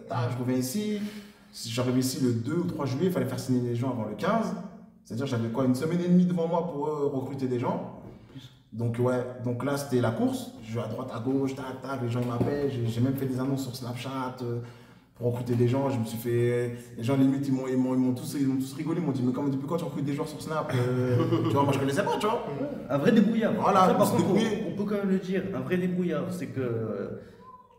je reviens ici. Si j'arrive ici le 2 ou 3 juillet, il fallait faire signer les gens avant le 15. C'est-à-dire j'avais quoi, une semaine et demie devant moi pour recruter des gens. Donc ouais, donc là c'était la course. Je vais à droite, à gauche, tac, tac, les gens m'appellent. J'ai même fait des annonces sur Snapchat pour recruter des gens. Je me suis fait. Les gens limite ils m'ont tous rigolé, ils m'ont dit mais depuis quand tu recrutes des joueurs sur Snap tu vois, moi je connaissais pas, tu vois. Un vrai débrouillard. Voilà, ça, par contre, on peut quand même le dire, un vrai débrouillard, c'est que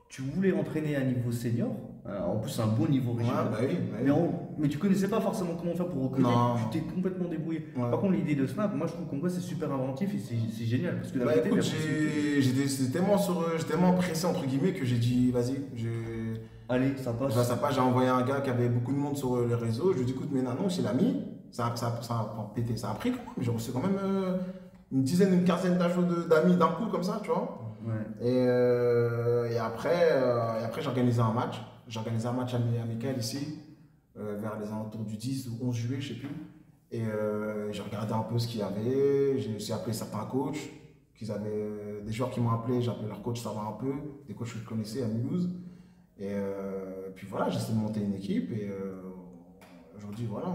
tu voulais entraîner à un niveau senior, en plus un bon niveau régional, mais tu connaissais pas forcément comment faire pour recruter, tu t'es complètement débrouillé. Ouais. Par contre l'idée de Snap, moi je trouve qu'en vrai c'est super inventif et c'est génial. Parce que écoute, j'étais tellement pressé entre guillemets que j'ai dit vas-y, allez, ça passe. Ça passe, j'ai envoyé un gars qui avait beaucoup de monde sur les réseaux, je lui ai dit écoute mais non, c'est l'ami, ça a pété, ça a pris quand même, j'ai reçu quand même une dizaine, une quinzaine d'amis d'un coup comme ça, tu vois. Ouais. Et après j'ai organisé un match. J'ai organisé un match amical ici, vers les alentours du 10 ou 11 juillet, je sais plus. Et j'ai regardé un peu ce qu'il y avait. J'ai aussi appelé certains coachs. Des joueurs qui m'ont appelé, j'ai appelé leur coach, ça va un peu. Des coachs que je connaissais à Mulhouse. Et puis voilà, j'ai essayé de monter une équipe. Et aujourd'hui, voilà,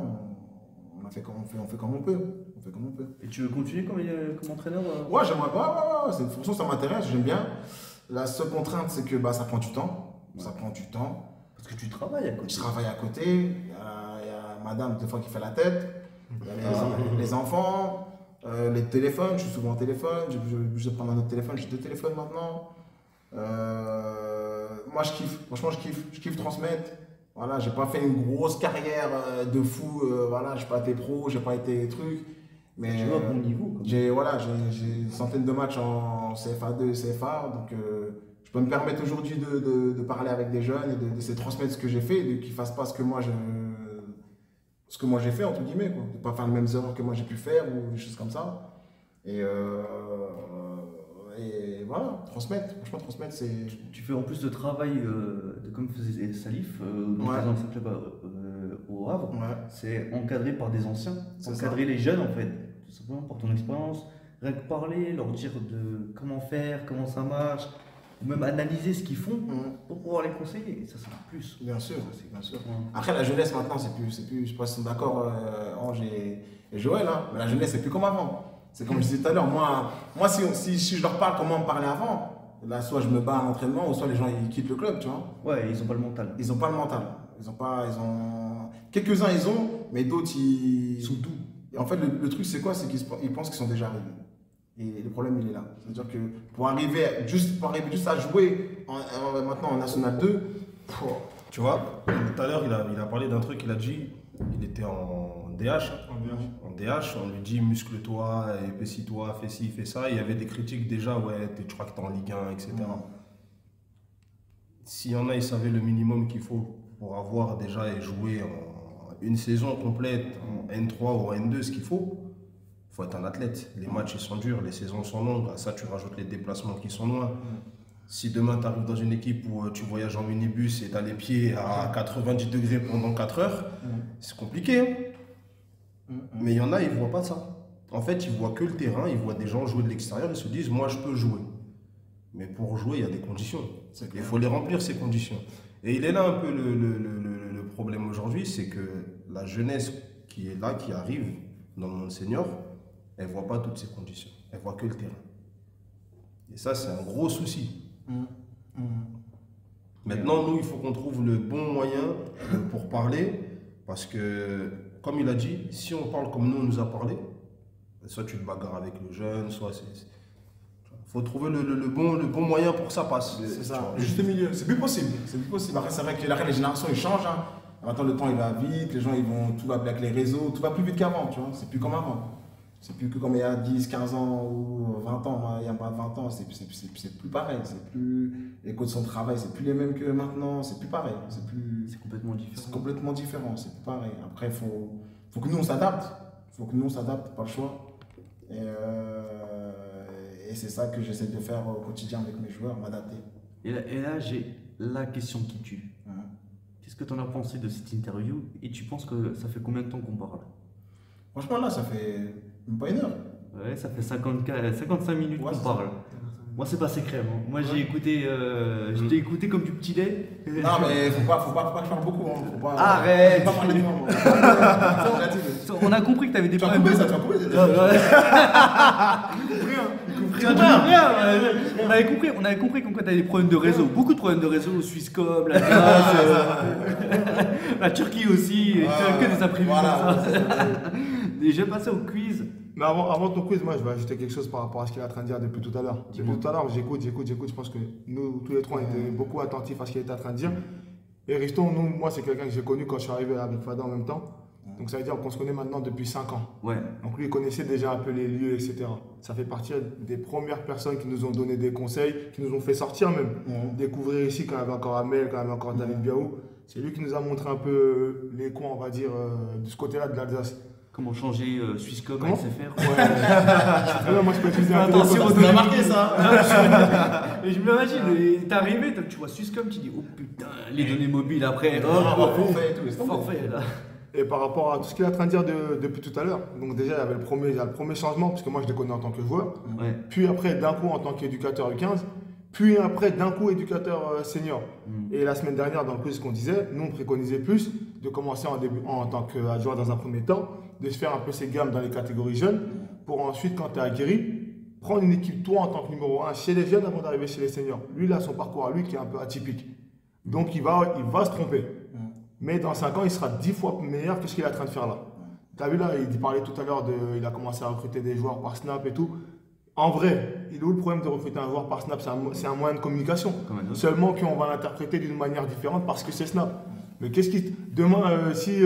on fait comme on peut. Et tu veux continuer comme entraîneur Ouais, j'aimerais pas. Ouais. Franchement, ça m'intéresse, j'aime bien. La seule contrainte, c'est que ça prend du temps. Ça prend du temps. Parce que tu travailles à côté. Je travaille à côté. Il y a madame, des fois, qui fait la tête. Il y a les enfants, les téléphones. Je suis souvent au téléphone. J'ai obligé de prendre un autre téléphone. J'ai 2 téléphones maintenant. Moi, je kiffe. Franchement, je kiffe. Je kiffe transmettre. Voilà, j'ai pas fait une grosse carrière de fou. Voilà, j'ai pas été pro, j'ai pas été truc. Mais tu vois, bon niveau. J'ai une centaine de matchs en CFA2, CFA. Donc, je peux me permettre aujourd'hui de parler avec des jeunes et de se transmettre ce que j'ai fait, qu'ils ne fassent pas ce que moi j'ai fait, entre guillemets, quoi. De ne pas faire les mêmes erreurs que moi j'ai pu faire ou des choses comme ça. Et voilà, transmettre. Franchement, transmettre, c'est. Tu fais en plus de travail, comme faisait Salif, dans un club au Havre, c'est encadré par des anciens, encadrer les jeunes en fait, tout simplement par ton expérience, rien que parler, leur dire de comment faire, comment ça marche. Ou même analyser ce qu'ils font pour pouvoir les conseiller. Et ça sert plus. Bien sûr, bien sûr. Après, la jeunesse maintenant, c'est plus, je sais pas si sont d'accord, Ange et Joël, hein, mais la jeunesse, c'est plus comme avant. C'est comme je disais tout à l'heure, moi si je leur parle comment on me parlait avant, là, soit je me bats à l'entraînement, ou soit les gens ils quittent le club, tu vois. Ouais, ils ont pas le mental. Ils ont pas le mental. Quelques-uns, ils ont, mais d'autres, ils sont doux. Et en fait, le truc, c'est quoi? C'est qu'ils pensent qu'ils sont déjà arrivés. Et le problème, il est là. C'est-à-dire que pour arriver juste à jouer maintenant en National 2, tu vois, tout à l'heure, il a parlé d'un truc, il a dit, il était en DH. En DH, on lui dit muscle-toi, épaissis-toi, fais ci, fais ça. Il y avait des critiques déjà, ouais, tu crois que t'es en Ligue 1, etc. S'il y en a, ils savaient le minimum qu'il faut pour avoir déjà et jouer une saison complète en N3 ou en N2, ce qu'il faut être un athlète. Les matchs ils sont durs, les saisons sont longues. À ça, tu rajoutes les déplacements qui sont loin. Si demain tu arrives dans une équipe où tu voyages en minibus et tu as les pieds à 90 degrés pendant 4 heures, c'est compliqué. Hein. Mais il y en a, ils ne voient pas ça. En fait, ils voient que le terrain, ils voient des gens jouer de l'extérieur, ils se disent, moi je peux jouer. Mais pour jouer, il y a des conditions. Il faut les remplir, ces conditions. Et il est là un peu le problème aujourd'hui, c'est que la jeunesse qui est là, qui arrive dans le monde senior, elle ne voit pas toutes ces conditions. Elle voit que le terrain. Et ça, c'est un gros souci. Maintenant, nous, il faut qu'on trouve le bon moyen pour parler. Parce que, comme il a dit, si on parle comme nous, on nous a parlé, soit tu te bagarres avec le jeune, soit c'est... Il faut trouver le bon moyen pour que ça passe. C'est ça, le juste milieu. C'est plus possible. Après, c'est vrai que les générations, ils changent. Hein. Maintenant, le temps, il va vite. Les gens, tout va avec les réseaux. Tout va plus vite qu'avant, tu vois. C'est plus comme avant. C'est plus que comme il y a 10, 15 ans ou 20 ans, il y a pas 20 ans, c'est plus pareil. Les codes de son travail, c'est plus les mêmes que maintenant, c'est plus pareil. C'est complètement différent. C'est complètement différent, c'est plus pareil. Après, il faut que nous on s'adapte. Pas le choix. Et c'est ça que j'essaie de faire au quotidien avec mes joueurs, m'adapter. Et là j'ai la question qui tue. Qu'est-ce que tu en as pensé de cette interview et tu penses que ça fait combien de temps qu'on parle? Franchement, là, ça fait même pas une heure. Ouais, ça fait 55 minutes Ouais, qu'on c'est parle. Moi, c'est passé crème. Hein. Moi, j'ai écouté, je t'ai écouté comme du petit lait. Non, mais faut pas que je parle beaucoup. Hein. Faut pas, Arrête. Faut pas parler de moi. On a compris que tu avais des Tu as problèmes. coupé ça, tu as coupé. On avait compris comme quoi tu avais des problèmes de réseau. Beaucoup de problèmes de réseau. Swisscom, la Grèce, la Turquie aussi. Que des imprévus Voilà, comme ça. Et je vais passer au quiz. Mais avant ton quiz, moi je vais ajouter quelque chose par rapport à ce qu'il est en train de dire depuis tout à l'heure. Depuis tout à l'heure, j'écoute. Je pense que nous, tous les trois, on était beaucoup attentifs à ce qu'il était en train de dire. Et Riston, moi, c'est quelqu'un que j'ai connu quand je suis arrivé avec Fada en même temps. Donc ça veut dire qu'on se connaît maintenant depuis 5 ans. Ouais. Donc lui, il connaissait déjà un peu les lieux, etc. Ça fait partie des premières personnes qui nous ont donné des conseils, qui nous ont fait sortir même. Découvrir ici quand il y avait encore Amel, quand il y avait encore David Biaou. C'est lui qui nous a montré un peu les coins, on va dire, de ce côté-là de l'Alsace. Comment changer Swisscom à Comment SFR? Ouais. Moi, je peux utiliser un Attention, téléphone. Tu as marqué ça. Et je m'imagine, t'es arrivé, tu vois Swisscom, tu dis oh putain, les données mobiles après, Forfait et tout, laisse tomber. forfait là. Et par rapport à tout ce qu'il est en train de dire depuis tout à l'heure, donc déjà il y avait le premier changement, parce que moi je le connais en tant que joueur, Ouais. puis après d'un coup en tant qu'éducateur U15, puis après d'un coup éducateur senior. Et la semaine dernière, dans le quiz qu'on disait, nous on préconisait plus de commencer en tant qu'adjoint dans un premier temps, de se faire un peu ses gammes dans les catégories jeunes, pour ensuite quand tu es aguerri, prendre une équipe toi en tant que numéro 1 chez les jeunes avant d'arriver chez les seniors. Lui il a son parcours à lui qui est un peu atypique. Donc il va se tromper. Mais dans 5 ans, il sera 10 fois meilleur que ce qu'il est en train de faire là. Tu as vu là, il parlait tout à l'heure il a commencé à recruter des joueurs par Snap et tout. En vrai, il est où le problème de recruter un joueur par Snap? C'est un moyen de communication. Seulement qu'on va l'interpréter d'une manière différente parce que c'est Snap. Mais qu'est-ce qui. Demain, si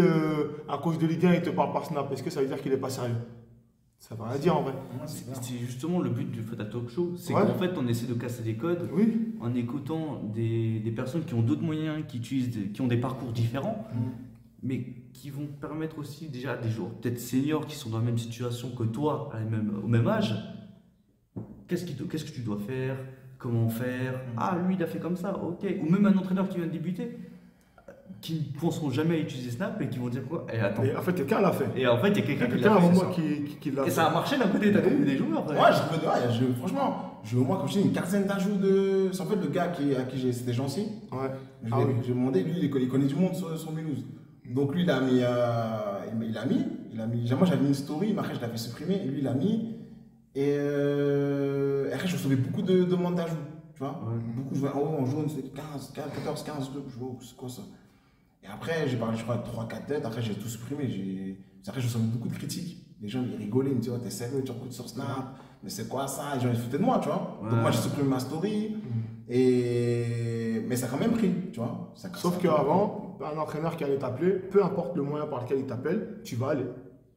un coach de Ligue 1 il te parle par Snap, est-ce que ça veut dire qu'il n'est pas sérieux? Ça ne veut rien dire en vrai. C'est justement le but du Fada Talk Show, c'est Ouais. qu'en fait on essaie de casser des codes Oui. en écoutant des personnes qui ont d'autres moyens, qui ont des parcours différents, mais qui vont permettre aussi déjà à des joueurs peut-être seniors qui sont dans la même situation que toi, au même âge, qu'est-ce que tu dois faire, comment faire, ah lui il a fait comme ça, ok, ou même un entraîneur qui vient de débuter, qui ne penseront jamais à utiliser Snap et qui vont dire quoi, et attends. Et en fait, quelqu'un l'a fait. Et en fait, il y a quelqu'un qui l'a Quelqu'un avant fait. moi qui l'a Et fait. ça a marché d'un côté, t'as connu des joueurs. Ouais, franchement, j'ai au moins, comme je dis, une quinzaine d'ajouts de. C'est en fait le gars à qui c'était gentil. Ouais. J'ai demandé, lui, il connaît du monde sur Mulhouse. Donc lui, il a mis. Moi, j'avais mis une story, mais après, je l'avais supprimé. Et lui, il a mis. Et après, je recevais beaucoup de demandes d'ajouts. Tu vois, beaucoup, je vois en haut, en jaune, c'est 14, 15, je vois, c'est quoi ça? Et après, j'ai parlé, je crois, de 3-4 têtes. Après, j'ai tout supprimé. Après, je reçois beaucoup de critiques. Les gens, ils rigolaient, ils me disaient, oh, t'es sérieux, tu recrutes sur Snap, mais c'est quoi ça? Les gens, ils se foutaient de moi, tu vois. Ouais. Donc, moi, j'ai supprimé ma story. Mais ça a quand même pris, tu vois. Sauf qu'avant, un entraîneur qui allait t'appeler, peu importe le moyen par lequel il t'appelle, tu vas aller.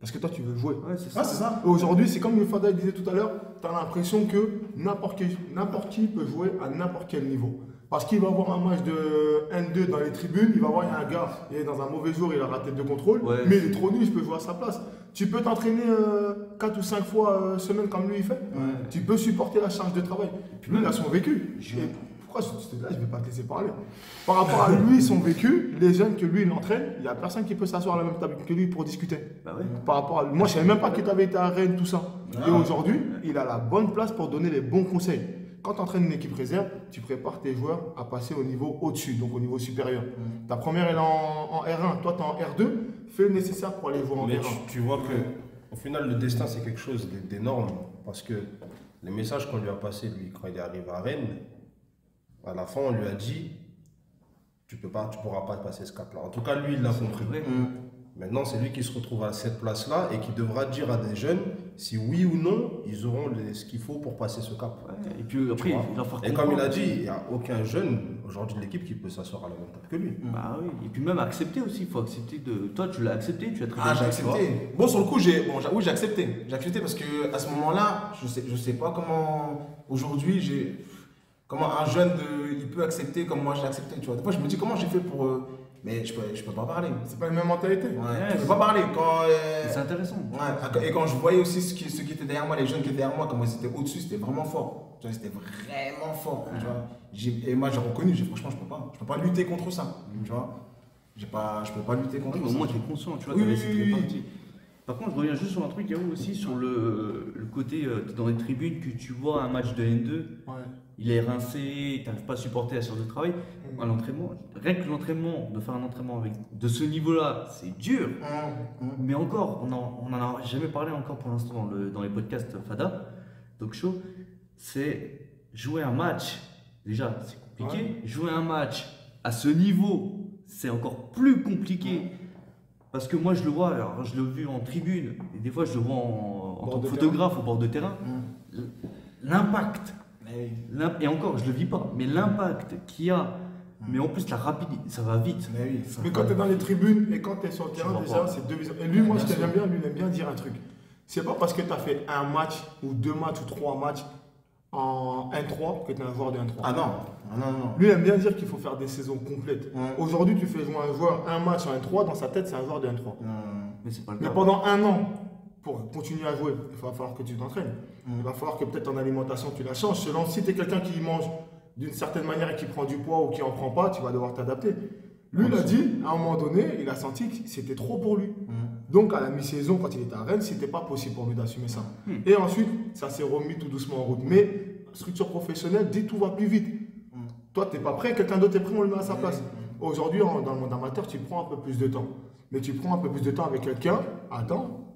Parce que toi, tu veux jouer. Ouais, c'est Ah, ça. c'est ça. Et aujourd'hui, c'est comme le Fada disait tout à l'heure, tu as l'impression que n'importe qui peut jouer à n'importe quel niveau. Parce qu'il va avoir un match de N2 dans les tribunes, il va voir, il y a un gars, il est dans un mauvais jour, il a raté 2 contrôles, Ouais. mais il est trop nul, je peux jouer à sa place. Tu peux t'entraîner 4 ou 5 fois semaine comme lui il fait. Ouais. Tu peux supporter la charge de travail. Puis lui, il a son vécu. Je- Et pourquoi là, je ne vais pas te laisser parler. Par rapport à lui, son vécu, les jeunes que lui, il entraîne, il n'y a personne qui peut s'asseoir à la même table que lui pour discuter. Bah ouais. Par rapport à lui. Moi, je ne savais même pas que tu avais été à Rennes, tout ça. Ah. Et aujourd'hui, il a la bonne place pour donner les bons conseils. Quand tu entraînes une équipe réserve, tu prépares tes joueurs à passer au niveau au-dessus, donc au niveau supérieur. Ta première, elle est en R1, toi, tu es en R2. Fais le nécessaire pour aller jouer en Mais R1. tu vois que au final, le destin, c'est quelque chose d'énorme. Parce que les messages qu'on lui a passés, lui, quand il est arrivé à Rennes, à la fin, on lui a dit tu pourras pas passer ce cap-là. En tout cas, lui, il l'a compris. Ouais. Maintenant, c'est lui qui se retrouve à cette place-là et qui devra dire à des jeunes si oui ou non, ils auront ce qu'il faut pour passer ce cap. Ouais. Et puis après, Tu vois. il va faire Et comme il a comprendre. dit, il n'y a aucun jeune aujourd'hui de l'équipe qui peut s'asseoir à la même table que lui. Bah oui. Et puis même accepter aussi, il faut accepter de. Toi, tu l'as accepté, tu as très Ah, bien j'ai fait, tu vois. accepté. Bon, sur le coup, oui, j'ai accepté. J'ai accepté parce que à ce moment-là, je sais pas comment aujourd'hui comment un jeune il peut accepter comme moi je l'ai accepté. Tu vois. Des fois, je me dis comment j'ai fait pour. Mais je peux pas parler. C'est pas la même mentalité. Ouais, je peux pas parler quand. C'est intéressant. Ouais, et quand je voyais aussi ceux qui étaient derrière moi, les jeunes qui étaient derrière moi, comment ils étaient au-dessus, c'était vraiment fort. Tu vois, c'était vraiment fort. Tu vois. Et moi, j'ai reconnu, franchement, je peux pas lutter contre ça. Tu vois. je peux pas lutter contre Au ça. moins, tu es conscient, tu vois, Oui, tu as laissé oui, les oui. parties. Par contre, je reviens juste sur un truc, Yahoo, aussi, sur le côté, t'es dans les tribunes, que tu vois un match de N2, Ouais. il est rincé, tu n'arrives pas à supporter la séance de travail. À l'entraînement, rien que l'entraînement, de faire un entraînement de ce niveau-là, c'est dur. Mais encore, on n'en a jamais parlé encore pour l'instant dans les podcasts Fada, Talk Show, c'est jouer un match, déjà c'est compliqué, jouer un match à ce niveau, c'est encore plus compliqué. Parce que moi je le vois, alors je l'ai vu en tribune, et des fois je le vois en tant que photographe au bord de terrain, l'impact, et encore je le vis pas, mais l'impact qu'il y a, mais en plus la rapidité, ça va vite. Mais quand tu es dans les tribunes et quand tu es sur le terrain, vois déjà, pas. c'est deux visions. Et lui, moi, ce que j'aime bien, lui, il aime bien dire un truc. C'est pas parce que tu as fait un match, ou deux matchs, ou trois matchs en 1-3 que tu es un joueur de 1-3. Ah non, non. Lui, il aime bien dire qu'il faut faire des saisons complètes. Aujourd'hui, tu fais jouer un joueur un match en 1-3, dans sa tête, c'est un joueur de 1-3. Mais c'est pas le Mais cas. pendant un an, pour continuer à jouer, il va falloir que tu t'entraînes. Il va falloir que peut-être ton alimentation, tu la changes. Selon si tu es quelqu'un qui mange d'une certaine manière et qui prend du poids ou qui en prend pas, tu vas devoir t'adapter. Lui, il a dit, à un moment donné, il a senti que c'était trop pour lui. Donc, à la mi-saison, quand il était à Rennes, c'était pas possible pour lui d'assumer ça. Et ensuite, ça s'est remis tout doucement en route. Mais, structure professionnelle, dit tout va plus vite. Toi, tu n'es pas prêt, quelqu'un d'autre est prêt, on le met à sa place. Aujourd'hui, dans le monde amateur, tu prends un peu plus de temps. Mais tu prends un peu plus de temps avec quelqu'un,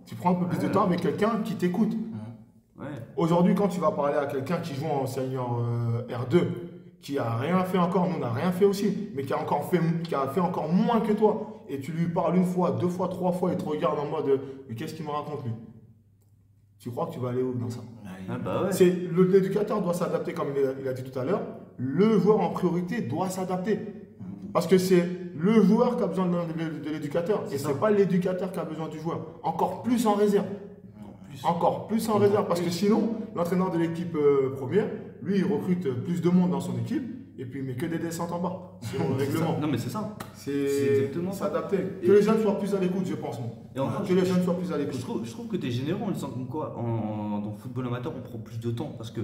tu prends un peu plus de temps avec quelqu'un qui t'écoute. Aujourd'hui, quand tu vas parler à quelqu'un qui joue en senior R2, qui a rien fait encore, nous on n'a rien fait aussi, mais qui a fait encore moins que toi, et tu lui parles une fois, deux fois, trois fois, et te regarde en mode mais qu'est-ce qu'il me raconte lui? Tu crois que tu vas aller où dans ça? Ah bah ouais. L'éducateur doit s'adapter, comme il a dit tout à l'heure. Le joueur en priorité doit s'adapter. Parce que c'est le joueur qui a besoin de l'éducateur. Et ce n'est pas l'éducateur qui a besoin du joueur. Encore plus en réserve. Encore plus en réserve. Parce que sinon, l'entraîneur de l'équipe première, lui, il recrute plus de monde dans son équipe. Et puis il met que des descentes en bas. Selon le règlement. Non mais c'est ça. C'est exactement ça. s'adapter. Que les jeunes soient plus à l'écoute, je pense. Et encore, que les jeunes soient plus à l'écoute. Je trouve que tu es généreux en disant comme quoi dans le football amateur on prend plus de temps parce que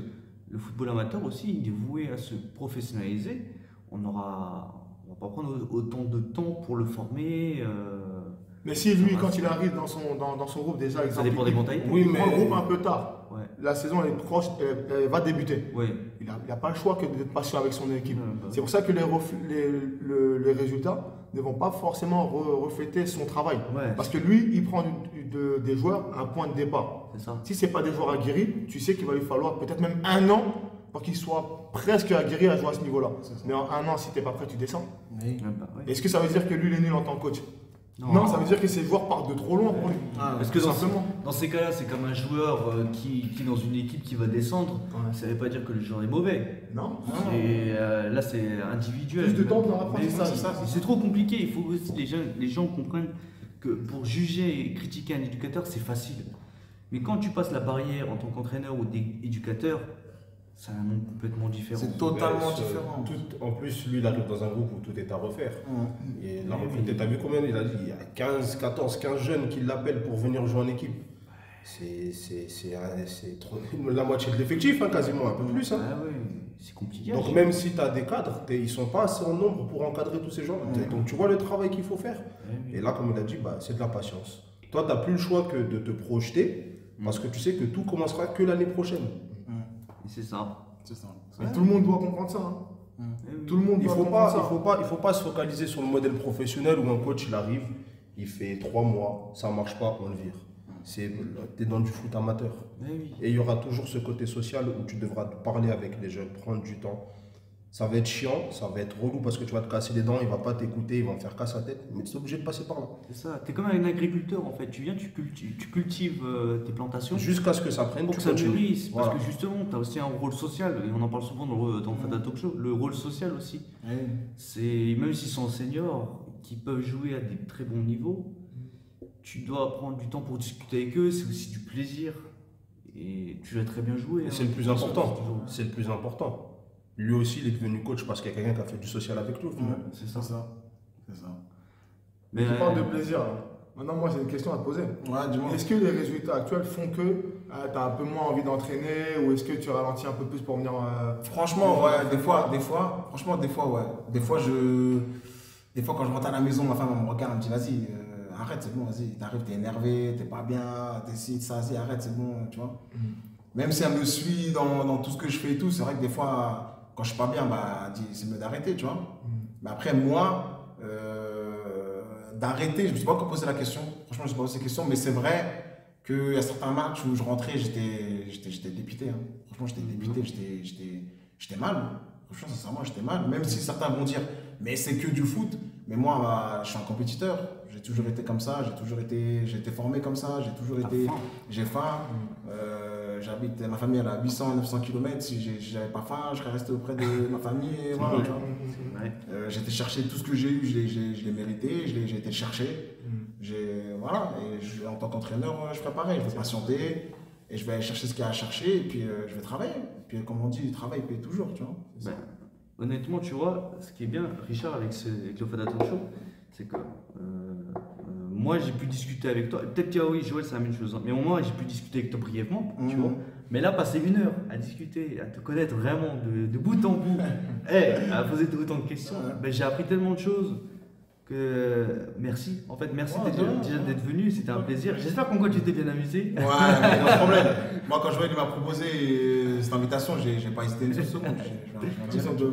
le football amateur aussi il est voué à se professionnaliser. On va pas prendre autant de temps pour le former. Mais si lui, quand il arrive dans son groupe, déjà, Ça dépend des mentalités. Oui, il prend le groupe un peu tard. Ouais. La saison elle est proche, elle va débuter. Ouais. Il n'a pas le choix que d'être patient avec son équipe. Bah. C'est pour ça que les résultats ne vont pas forcément refléter son travail. Ouais. Parce que lui, il prend des joueurs à un point de départ. C'est ça. Si ce n'est pas des joueurs aguerris, tu sais qu'il va lui falloir peut-être même un an pour qu'il soit presque aguerri à jouer à ce niveau-là. Mais en un an, si tu n'es pas prêt, tu descends. Ouais, bah ouais. Est-ce que ça veut dire que lui, il est nul en tant que coach? Non, ça veut dire que ces joueurs partent de trop loin pour lui. Parce que simplement. dans ces cas-là, c'est comme un joueur qui est dans une équipe qui va descendre. Ça ne veut pas dire que le joueur est mauvais. Non. Là, c'est individuel. Plus de temps pour Mais apprendre. c'est trop compliqué. Il faut aussi que les gens comprennent que pour juger et critiquer un éducateur, c'est facile. Mais quand tu passes la barrière en tant qu'entraîneur ou éducateur, c'est un monde complètement différent. C'est totalement différent. En plus, lui, il arrive dans un groupe où tout est à refaire. Et la recruté, t'as vu combien il a dit? Il y a 15 jeunes qui l'appellent pour venir jouer en équipe. C'est la moitié de l'effectif, hein, quasiment, un peu plus. Hein. Ah ouais, c'est compliqué. Donc même si tu as des cadres, ils ne sont pas assez en nombre pour encadrer tous ces gens. Donc tu vois le travail qu'il faut faire. Et là, comme il a dit, c'est de la patience. Toi, tu n'as plus le choix que de te projeter parce que tu sais que tout commencera que l'année prochaine. C'est ça. C'est ça. Mais tout le monde doit comprendre ça. Hein. Tout le monde Il doit ne comprendre ça. faut pas se focaliser sur le modèle professionnel où un coach il arrive, il fait 3 mois, ça ne marche pas, on le vire. Tu es dans du foot amateur. Et il y aura toujours ce côté social où tu devras parler avec les jeunes, prendre du temps. Ça va être chiant, ça va être relou parce que tu vas te casser les dents, il ne va pas t'écouter, il va en faire casse à tête, mais tu es obligé de passer par là. C'est ça, tu es comme un agriculteur en fait, tu viens, tu cultives tes plantations jusqu'à ce que ça prenne, pour que ça mûrisse, parce voilà. que justement tu as aussi un rôle social, et on en parle souvent dans le Fada Talk Show, le rôle social aussi. C'est même s'ils sont seniors, qui peuvent jouer à des très bons niveaux, tu dois prendre du temps pour discuter avec eux, c'est aussi du plaisir, et tu dois très bien jouer. C'est le plus important, c'est le plus important. Lui aussi, il est devenu coach parce qu'il y a quelqu'un qui a fait du social avec lui. C'est ça. Mais tu parles de plaisir. Maintenant, moi, j'ai une question à te poser. Dis-moi. Est-ce que les résultats actuels font que tu as un peu moins envie d'entraîner ou est-ce que tu ralentis un peu plus pour venir. Franchement, ouais, des fois, ouais. Des fois, Des fois, quand je rentre à la maison, ma femme elle me regarde, elle me dit vas-y, arrête, c'est bon, vas-y, t'arrives, t'es énervé, t'es pas bien, t'es ci, ça, vas-y, arrête, c'est bon, tu vois. Même si elle me suit dans tout ce que je fais et tout, c'est vrai que des fois, quand je suis pas bien, bah, elle dit c'est mieux d'arrêter, tu vois. Mais après, moi, d'arrêter, je me suis pas encore posé la question, franchement, je me suis pas posé la question, mais c'est vrai qu'il y a certains matchs où je rentrais, j'étais dépité, hein. Franchement, j'étais dépité, j'étais mal. Franchement, sincèrement, j'étais mal. Même si certains vont dire, mais c'est que du foot. Mais moi, bah, je suis un compétiteur. J'ai toujours été comme ça. J'ai été formé comme ça. J'ai faim. Ma famille elle a 800, 900 km. Si j'avais pas faim, je serais resté auprès de ma famille. Et voilà, tu vois. J'ai été chercher tout ce que j'ai eu. Je l'ai mérité. J'ai été le chercher. Voilà. Et en tant qu'entraîneur, je ferai pareil. Je vais patienter. Et je vais aller chercher ce qu'il y a à chercher, et puis je vais travailler. Et puis comme on dit, le travail paye toujours, tu vois. Honnêtement, tu vois, ce qui est bien, Richard, avec le Fada Talk Show, c'est que moi j'ai pu discuter avec toi. Peut-être que oui, Joël, c'est la même chose. Hein, mais au moins, j'ai pu discuter avec toi brièvement, tu vois. Mais là, passer 1 heure à discuter, à te connaître vraiment de bout en bout, à poser autant de questions, j'ai appris tellement de choses. Merci, en fait, merci déjà d'être venu, c'était un plaisir. J'espère qu'en quoi tu t'es bien amusé. Ouais, mais pas de problème. Moi, quand Joël m'a proposé cette invitation, j'ai pas hésité une seule seconde.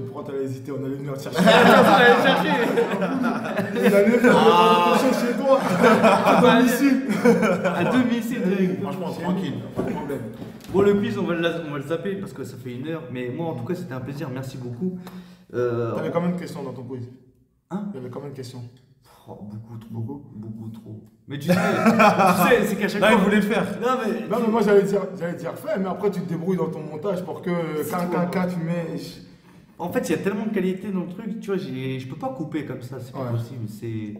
Pourquoi t'allais hésiter? On allait venir te chercher. On allait chercher. On allait faire chez toi. À domicile. Franchement, tranquille, pas de problème. Bon, le quiz, on va le zapper parce que ça fait 1 heure. Mais moi, en tout cas, c'était un plaisir. Merci beaucoup. T'avais combien de questions dans ton quiz? Hein? Il y avait combien de questions? Beaucoup trop. Mais tu sais, c'est qu'à chaque fois. il voulait le faire. Non, mais moi j'allais dire fais, mais après tu te débrouilles dans ton montage pour que quand tu mets. En fait, il y a tellement de qualité dans le truc, tu vois, je peux pas couper comme ça, c'est pas possible. Tu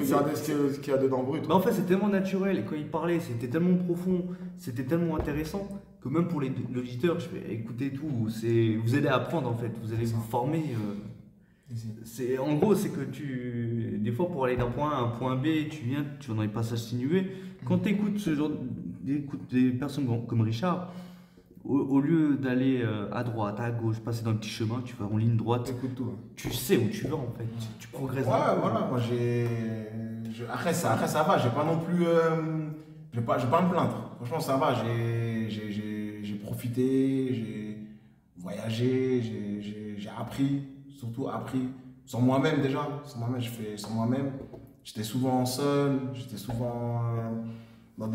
veux garder ce qu'il y a dedans brut. En fait, c'est tellement naturel, et quand il parlait, c'était tellement profond, c'était tellement intéressant, que même pour l'auditeur, je fais écouter tout, vous allez apprendre en fait, vous allez vous former. En gros, c'est que des fois, pour aller d'un point A à un point B, tu vas dans les passages sinueux. Quand tu écoutes ce genre des personnes comme Richard, au lieu d'aller à droite, à gauche, passer dans le petit chemin, tu vas en ligne droite. Écoute tout. Tu sais où tu vas en fait, tu progresses. Ouais, voilà, moi après ça va, j'ai pas non plus. Je vais pas me plaindre. Franchement, ça va, j'ai profité, j'ai voyagé, j'ai appris. Surtout appris sur moi-même déjà, sur moi-même. J'étais souvent seul, j'étais souvent en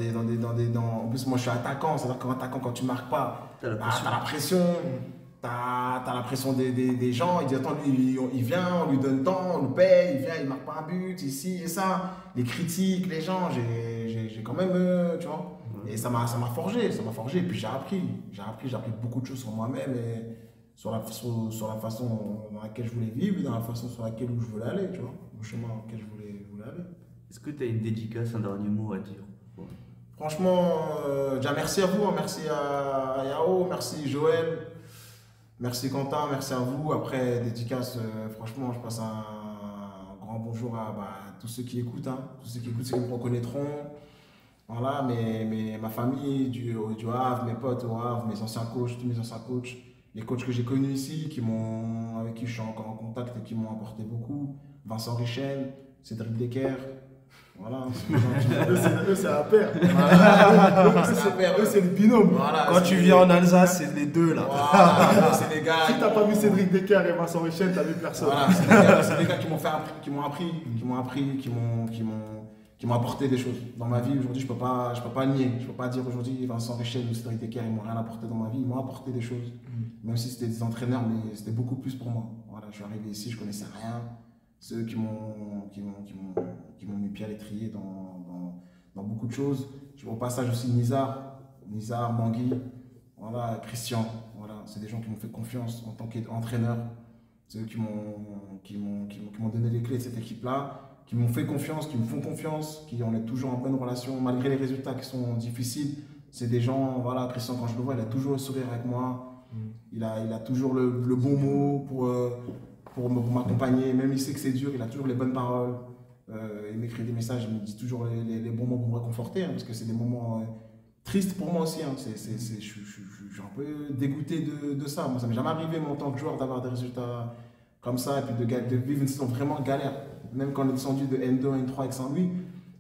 plus moi je suis attaquant, c'est-à-dire qu'en attaquant quand tu marques pas, t'as la pression, t'as la pression des gens, ils disent attends lui il vient, on lui donne temps, on le paye, il vient, il marque pas un but, ici et ça, les critiques, les gens, j'ai quand même, tu vois, et ça m'a forgé, et puis j'ai appris beaucoup de choses sur moi-même et sur la façon dans laquelle je voulais vivre, dans la façon sur laquelle je voulais aller, tu vois, le chemin dans lequel je voulais aller. Est-ce que tu as une dédicace, un dernier mot à dire? Franchement, déjà merci à vous, hein, merci à Yao, merci Joël, merci Quentin, merci à vous. Après, dédicace, franchement, je passe un grand bonjour à tous ceux qui écoutent, hein, tous ceux qui me reconnaîtront. Voilà, ma famille du Havre, mes potes au Havre, mes anciens coachs, tous mes anciens coachs. Les coachs que j'ai connus ici, avec qui je suis encore en contact et qui m'ont apporté beaucoup. Vincent Richen, Cédric Decker. Voilà. Eux, c'est la paire. Eux, c'est le binôme. Voilà, quand tu viens en Alsace, c'est les deux là. Voilà, c'est les gars. Si t'as pas vu Cédric Decker et Vincent Richen, t'as vu personne. Voilà, c'est les gars qui m'ont appris, qui m'ont apporté des choses dans ma vie. Aujourd'hui, je peux pas le nier. Je peux pas dire aujourd'hui Vincent Richen ou Cédric Decker, ils m'ont rien apporté dans ma vie. Ils m'ont apporté des choses. Même si c'était des entraîneurs, mais c'était beaucoup plus pour moi. Voilà, je suis arrivé ici, je connaissais rien. Ceux qui m'ont mis pied à l'étrier dans beaucoup de choses. Au passage aussi Nizar, Mangui, voilà, Christian. Voilà, c'est des gens qui m'ont fait confiance en tant qu'entraîneur. C'est eux qui m'ont donné les clés de cette équipe-là, qui m'ont fait confiance, qui me font confiance, qui on est toujours en bonne relation malgré les résultats qui sont difficiles. C'est des gens, voilà, Christian, quand je le vois, il a toujours le sourire avec moi. Il a toujours le bon mot pour m'accompagner. Même il sait que c'est dur, il a toujours les bonnes paroles. Il m'écrit des messages, il me dit toujours les bons mots pour me réconforter, hein, parce que c'est des moments tristes pour moi aussi. Hein. Je suis un peu dégoûté de ça. Moi, ça m'est jamais arrivé, moi, en tant que joueur, d'avoir des résultats comme ça et puis de vivre une saison vraiment galère. Même quand on est descendu de N2 à N3 avec Saint-Louis,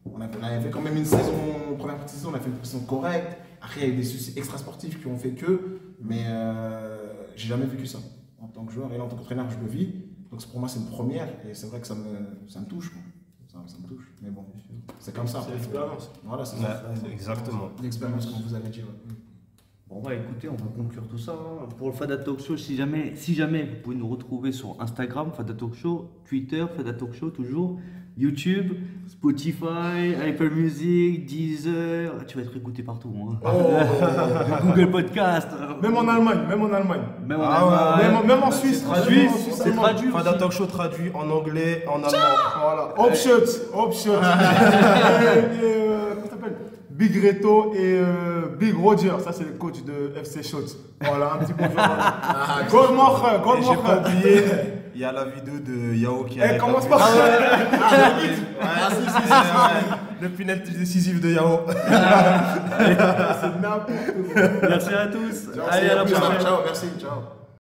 on avait fait quand même une saison, première partie de saison, on a fait une saison correcte. Après, il y a eu des soucis extra-sportifs qui ont fait que, mais j'ai jamais vécu ça en tant que joueur et en tant qu'entraîneur, je le vis. Donc pour moi, c'est une première et c'est vrai que ça me touche. Ça me touche. Mais bon, c'est comme ça. C'est l'expérience. Voilà, c'est Ouais, ça. exactement. L'expérience, comme vous avez dit. Ouais. Bon, bah écoutez, on va conclure tout ça. Hein. Pour le Fada Talk Show, si jamais vous pouvez nous retrouver sur Instagram, Fada Talk Show, Twitter, Fada Talk Show, toujours, YouTube, Spotify, Apple Music, Deezer. Tu vas être écouté partout, hein. Google Podcast. Même en Allemagne. Même en Allemagne. Même en Suisse. C'est traduit. Fada Talk Show traduit en anglais, en allemand. Voilà. Opshot. Comment t'appelles Big Reto et Big Roger. Ça, c'est le coach de FC Shots. Voilà, un petit bonjour. Et j'ai pas oublié, il y a la vidéo de Yao qui a. Commence par Le penalty décisif de Yao. C'est n'importe quoi. Merci à tous. Ciao, Allez, à la prochaine. Ciao, merci. Ciao.